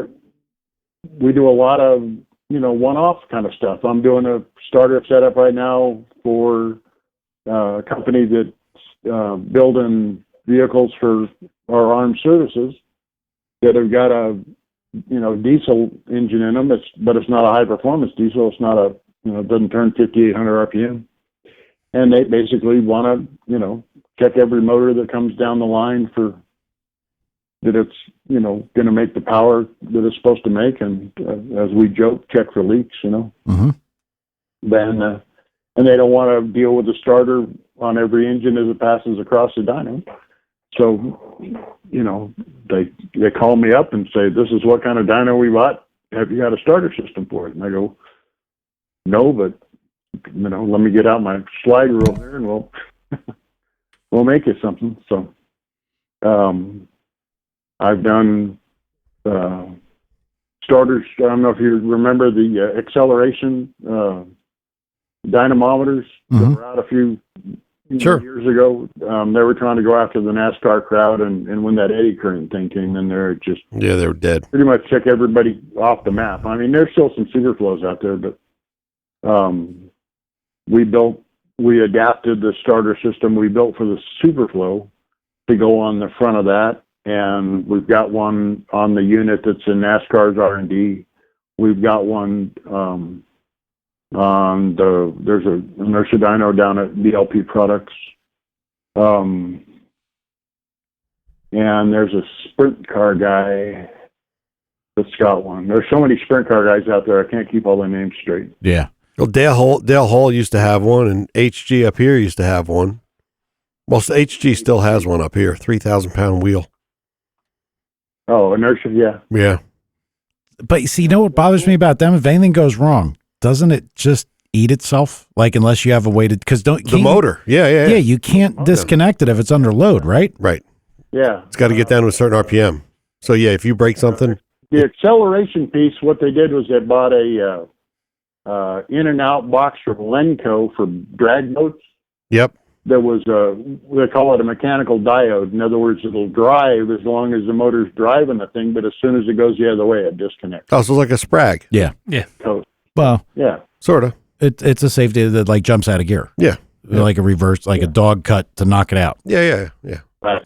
do a lot of, one-off kind of stuff. I'm doing a starter setup right now for a company that's building vehicles for our armed services that have got a, diesel engine in them. But it's not a high-performance diesel. It's not it doesn't turn 5,800 RPM. And they basically want to, check every motor that comes down the line for that it's, going to make the power that it's supposed to make. And as we joke, check for leaks, Mm-hmm. Then, and they don't want to deal with the starter on every engine as it passes across the dyno. So, they call me up and say, this is what kind of dyno we bought. Have you got a starter system for it? And I go, no, but, let me get out my slide rule here and we'll make it something. So, I've done starters. I don't know if you remember the acceleration dynamometers that were out a few years ago. They were trying to go after the NASCAR crowd, and when that eddy current thing came in there, it just they were dead. Pretty much took everybody off the map. I mean, there's still some Superflows out there, but we adapted the starter system we built for the Superflow to go on the front of that. And we've got one on the unit that's in NASCAR's R&D. We've got one there's an inertia dyno down at BLP Products. And there's a sprint car guy that's got one. There's so many sprint car guys out there, I can't keep all their names straight. Yeah. Well, Dale Hall used to have one, and HG up here used to have one. Well, HG still has one up here, 3,000-pound wheel. Oh, inertia, yeah. Yeah. But you see, what bothers me about them? If anything goes wrong, doesn't it just eat itself? Like, unless you have a way to, because the motor. Yeah. You can't disconnect it if it's under load, right? Right. Yeah. It's got to get down to a certain RPM. So yeah, if you break something. The acceleration piece, what they did was they bought a in and out box from Lenco for drag boats. Yep. there was they call it a mechanical diode. In other words, it'll drive as long as the motor's driving the thing, but as soon as it goes the other way, it disconnects. Oh, so it's like a sprag. Yeah. So, Well, yeah. Sort of. it's a safety that like jumps out of gear. Yeah. Like a reverse, like a dog cut to knock it out. Yeah. Right.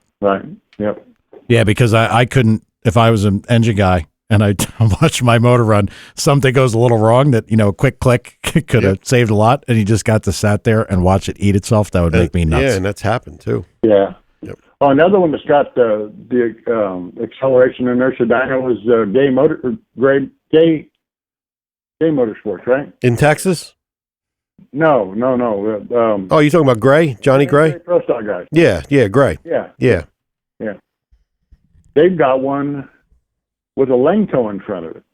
Yep. Yeah, because I couldn't, if I was an engine guy and I watched my motor run, something goes a little wrong that, a quick click could have saved a lot, and you just got to sat there and watch it eat itself. That would make me nuts. Yeah, and that's happened too. Yeah. Yep. Oh, another one that's got the acceleration inertia dyno is Gay Motorsports, right? In Texas? No. Oh, you talking about Gray? Johnny Gray? Pro Stock guys. Yeah, Gray. Yeah. They've got one with a Lenco in front of it.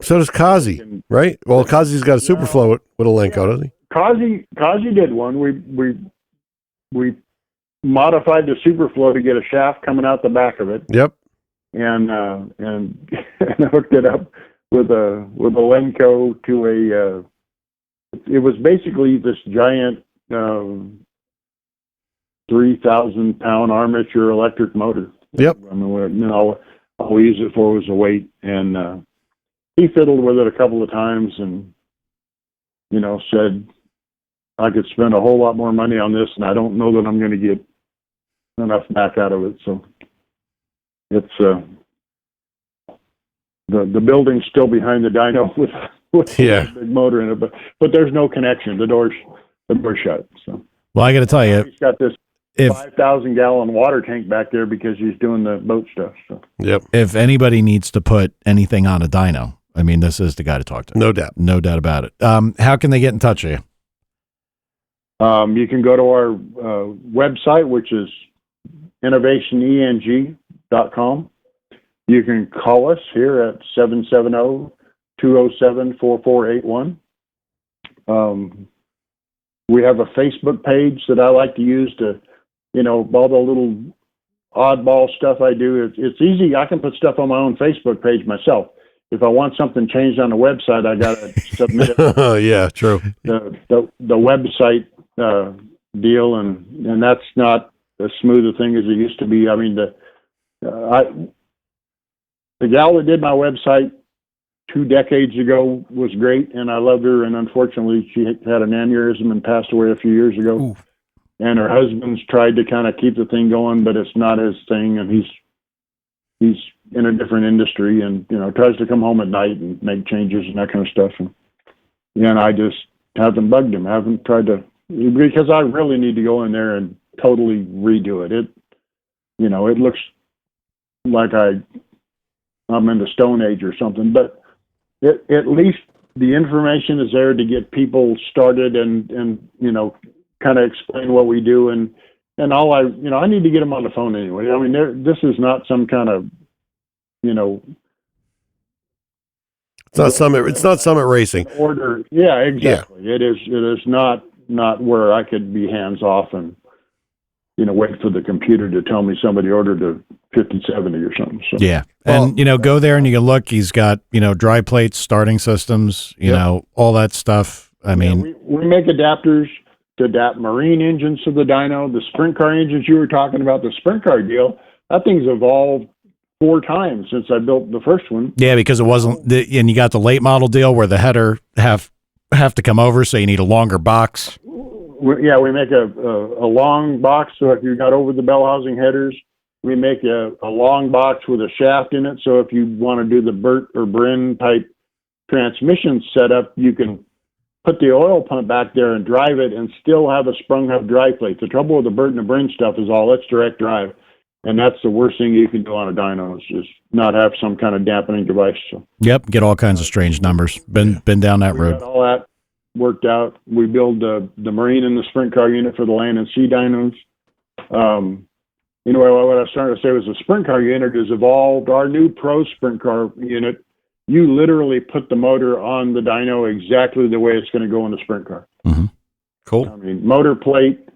So does Kazi, right? Well, Kazi's got a Superflow with a Lenco, doesn't he? Kazi did one. We modified the Superflow to get a shaft coming out the back of it. Yep. And hooked it up with a Lenco to a. It was basically this giant 3,000-pound armature electric motor. Yep. I mean, all we used it for was a weight, and he fiddled with it a couple of times, and said I could spend a whole lot more money on this, and I don't know that I'm going to get enough back out of it. So it's the building's still behind the dyno with a big motor in it, but there's no connection. The door's shut. So well, I got to tell you, he's got this 5,000-gallon water tank back there because he's doing the boat stuff. So. Yep. If anybody needs to put anything on a dyno, I mean, this is the guy to talk to. No doubt about it. How can they get in touch with you? You can go to our website, which is innovationeng.com. You can call us here at 770-207-4481. We have a Facebook page that I like to use to, all the little oddball stuff I do. It's easy. I can put stuff on my own Facebook page myself. If I want something changed on the website, I got to submit it. Yeah, true. The website deal, and that's not as smooth a thing as it used to be. I mean, the gal that did my website 2 decades ago was great, and I loved her, and unfortunately she had an aneurysm and passed away a few years ago. Ooh. And her husband's tried to kind of keep the thing going, but it's not his thing, and he's in a different industry, and tries to come home at night and make changes and that kind of stuff, and I just haven't bugged him. I haven't tried to, because I really need to go in there and totally redo it. It looks like I'm in the Stone Age or something, but at least the information is there to get people started and kind of explain what we do, and all I need to get them on the phone anyway. I mean, this is not some kind of it's not Summit Racing order. Yeah, exactly. Yeah. It is not where I could be hands off and wait for the computer to tell me somebody ordered a 5070 or something. So. Yeah. And, go there and you can look, he's got, dry plates, starting systems, all that stuff. I mean, we make adapters to adapt marine engines to the dyno. The sprint car engines you were talking about, the sprint car deal, that thing's evolved 4 times since I built the first one. Yeah, because it wasn't, and you got the late model deal where the header have to come over, so you need a longer box. We make a long box, so if you got over the bell housing headers, we make a long box with a shaft in it, so if you want to do the Burt or Brin type transmission setup, you can put the oil pump back there and drive it and still have a sprung hub dry plate. The trouble with the Burt and the Brin stuff is all it's direct drive, and that's the worst thing you can do on a dyno, is just not have some kind of dampening device. So. Yep, get all kinds of strange numbers. Been down that road. Got all that worked out. We build the marine and the sprint car unit for the land and sea dynos. What I was trying to say was the sprint car unit has evolved. Our new pro sprint car unit, you literally put the motor on the dyno exactly the way it's going to go in the sprint car. Mm-hmm. Cool. I mean, motor plate,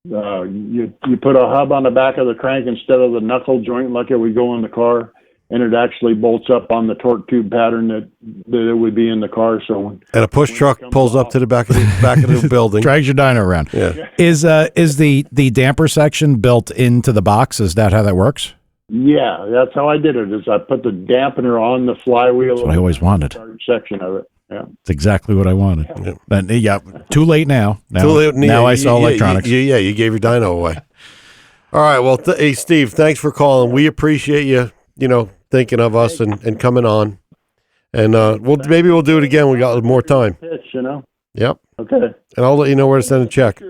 you put a hub on the back of the crank instead of the knuckle joint like it would go in the car, and it actually bolts up on the torque tube pattern that it would be in the car. So And a push truck pulls up to the back of the building. Drags your dyno around. Yeah. Is the damper section built into the box? Is that how that works? yeah, that's how I did it. Is I put the dampener on the flywheel. That's what I always wanted. Section of it. Yeah. It's exactly what I wanted. Yeah. But yeah, too late now. Now, Too late. now I sell electronics. Yeah, you gave your dyno away. All right. Well, hey, Steve, thanks for calling. We appreciate you, thinking of us and coming on. And maybe we'll do it again. We got more time. Pitch, Yep. Okay. And I'll let you know where to send a check.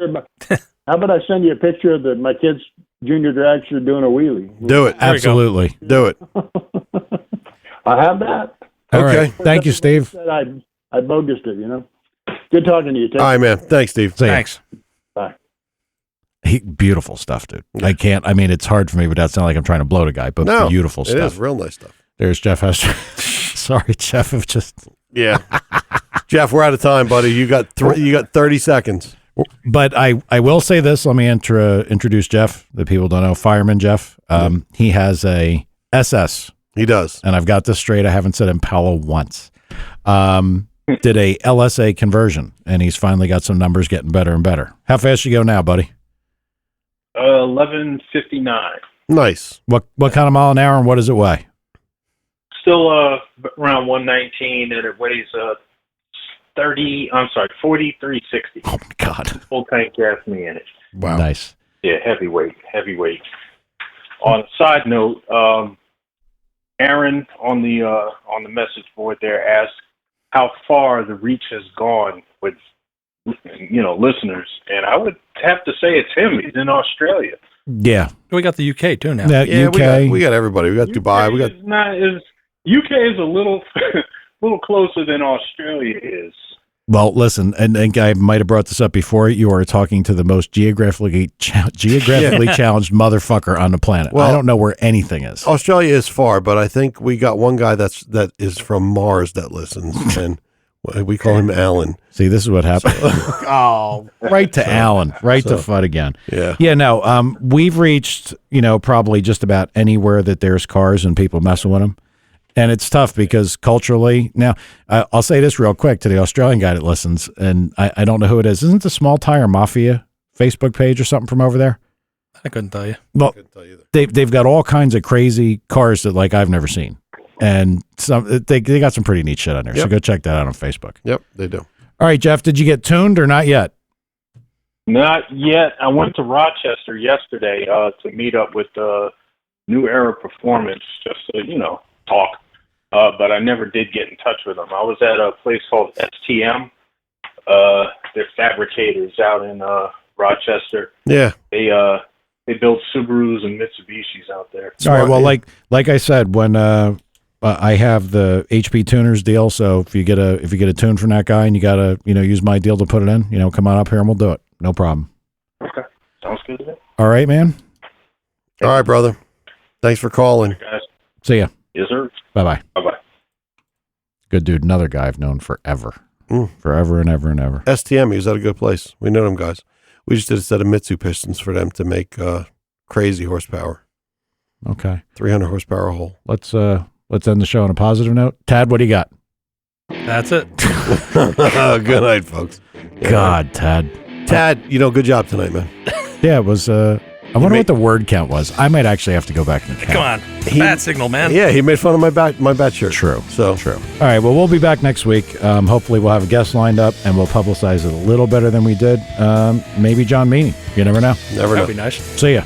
How about I send you a picture of my kid's junior dragster doing a wheelie? Do it. Absolutely. Do it. I have that. All Okay. right. Thank you, Steve. I bogus it, Good talking to you, Ted. All right, man. Thanks, Steve. See ya. Thanks. Bye. Beautiful stuff, dude. Yeah. I mean, it's hard for me, but that's not like I'm trying to blow the guy, but No, beautiful It stuff. is real nice stuff. There's Jeff Hester. Sorry, Jeff. I've just. Yeah. Jeff, we're out of time, buddy. You got 30 seconds. But I will say this. Let me introduce Jeff. The people don't know. Fireman Jeff. He has a SS. He does. And I've got this straight. I haven't said Impala once. Did a LSA conversion, and he's finally got some numbers getting better and better. How fast you go now, buddy? 11:59. Nice. What kind of mile an hour, and what does it weigh? Still around 119, and it weighs 4360. Oh my God! Full tank gas me in it. Wow. Nice. Yeah, heavyweight. On a side note, Aaron on the message board there asked how far the reach has gone with listeners, and I would have to say it's him. He's in Australia. Yeah. We got the UK too now. Yeah, UK. we got everybody. We got Dubai. We got. UK is a little closer than Australia is. Well, listen, and I might have brought this up before. You are talking to the most geographically challenged motherfucker on the planet. Well, I don't know where anything is. Australia is far, but I think we got one guy that is from Mars that listens, and we call him Alan. See, this is what happened. Right to Alan, right to FUD again. Yeah. Yeah, no, we've reached, probably just about anywhere that there's cars and people messing with them. And it's tough because culturally, now, I'll say this real quick to the Australian guy that listens, and I don't know who it is. Isn't the Small Tire Mafia Facebook page or something from over there? I couldn't tell you. Well, they've got all kinds of crazy cars that I've never seen. And they got some pretty neat shit on there. Yep. So go check that out on Facebook. Yep, they do. All right, Jeff, did you get tuned or not yet? Not yet. I went to Rochester yesterday to meet up with New Era Performance, just to, talk. But I never did get in touch with them. I was at a place called STM. They're fabricators out in Rochester. Yeah. They build Subarus and Mitsubishis out there. All right. Well, like I said, when I have the HP tuners deal, so if you get a tune from that guy and you gotta use my deal to put it in, come on up here and we'll do it. No problem. Okay, sounds good to me. All right, man. All right, brother. Thanks for calling. Guys. See ya. Yes, sir. Bye-bye. Bye-bye. Good dude. Another guy I've known forever. Forever and ever and ever. STM, he was at a good place. We know them guys. We just did a set of Mitsu pistons for them to make crazy horsepower. Okay. 300 horsepower hole. Let's end the show on a positive note. Tad, what do you got? That's it. Good night, folks. God, Tad. Tad, good job tonight, man. Yeah, it was. I wonder what the word count was. I might actually have to go back and count. Come on. Bat signal, man. Yeah, he made fun of my bat shirt. True. So true. All right. Well, we'll be back next week. Hopefully, we'll have a guest lined up and we'll publicize it a little better than we did. Maybe John Meany. You never know. Never know. That'd be nice. See ya.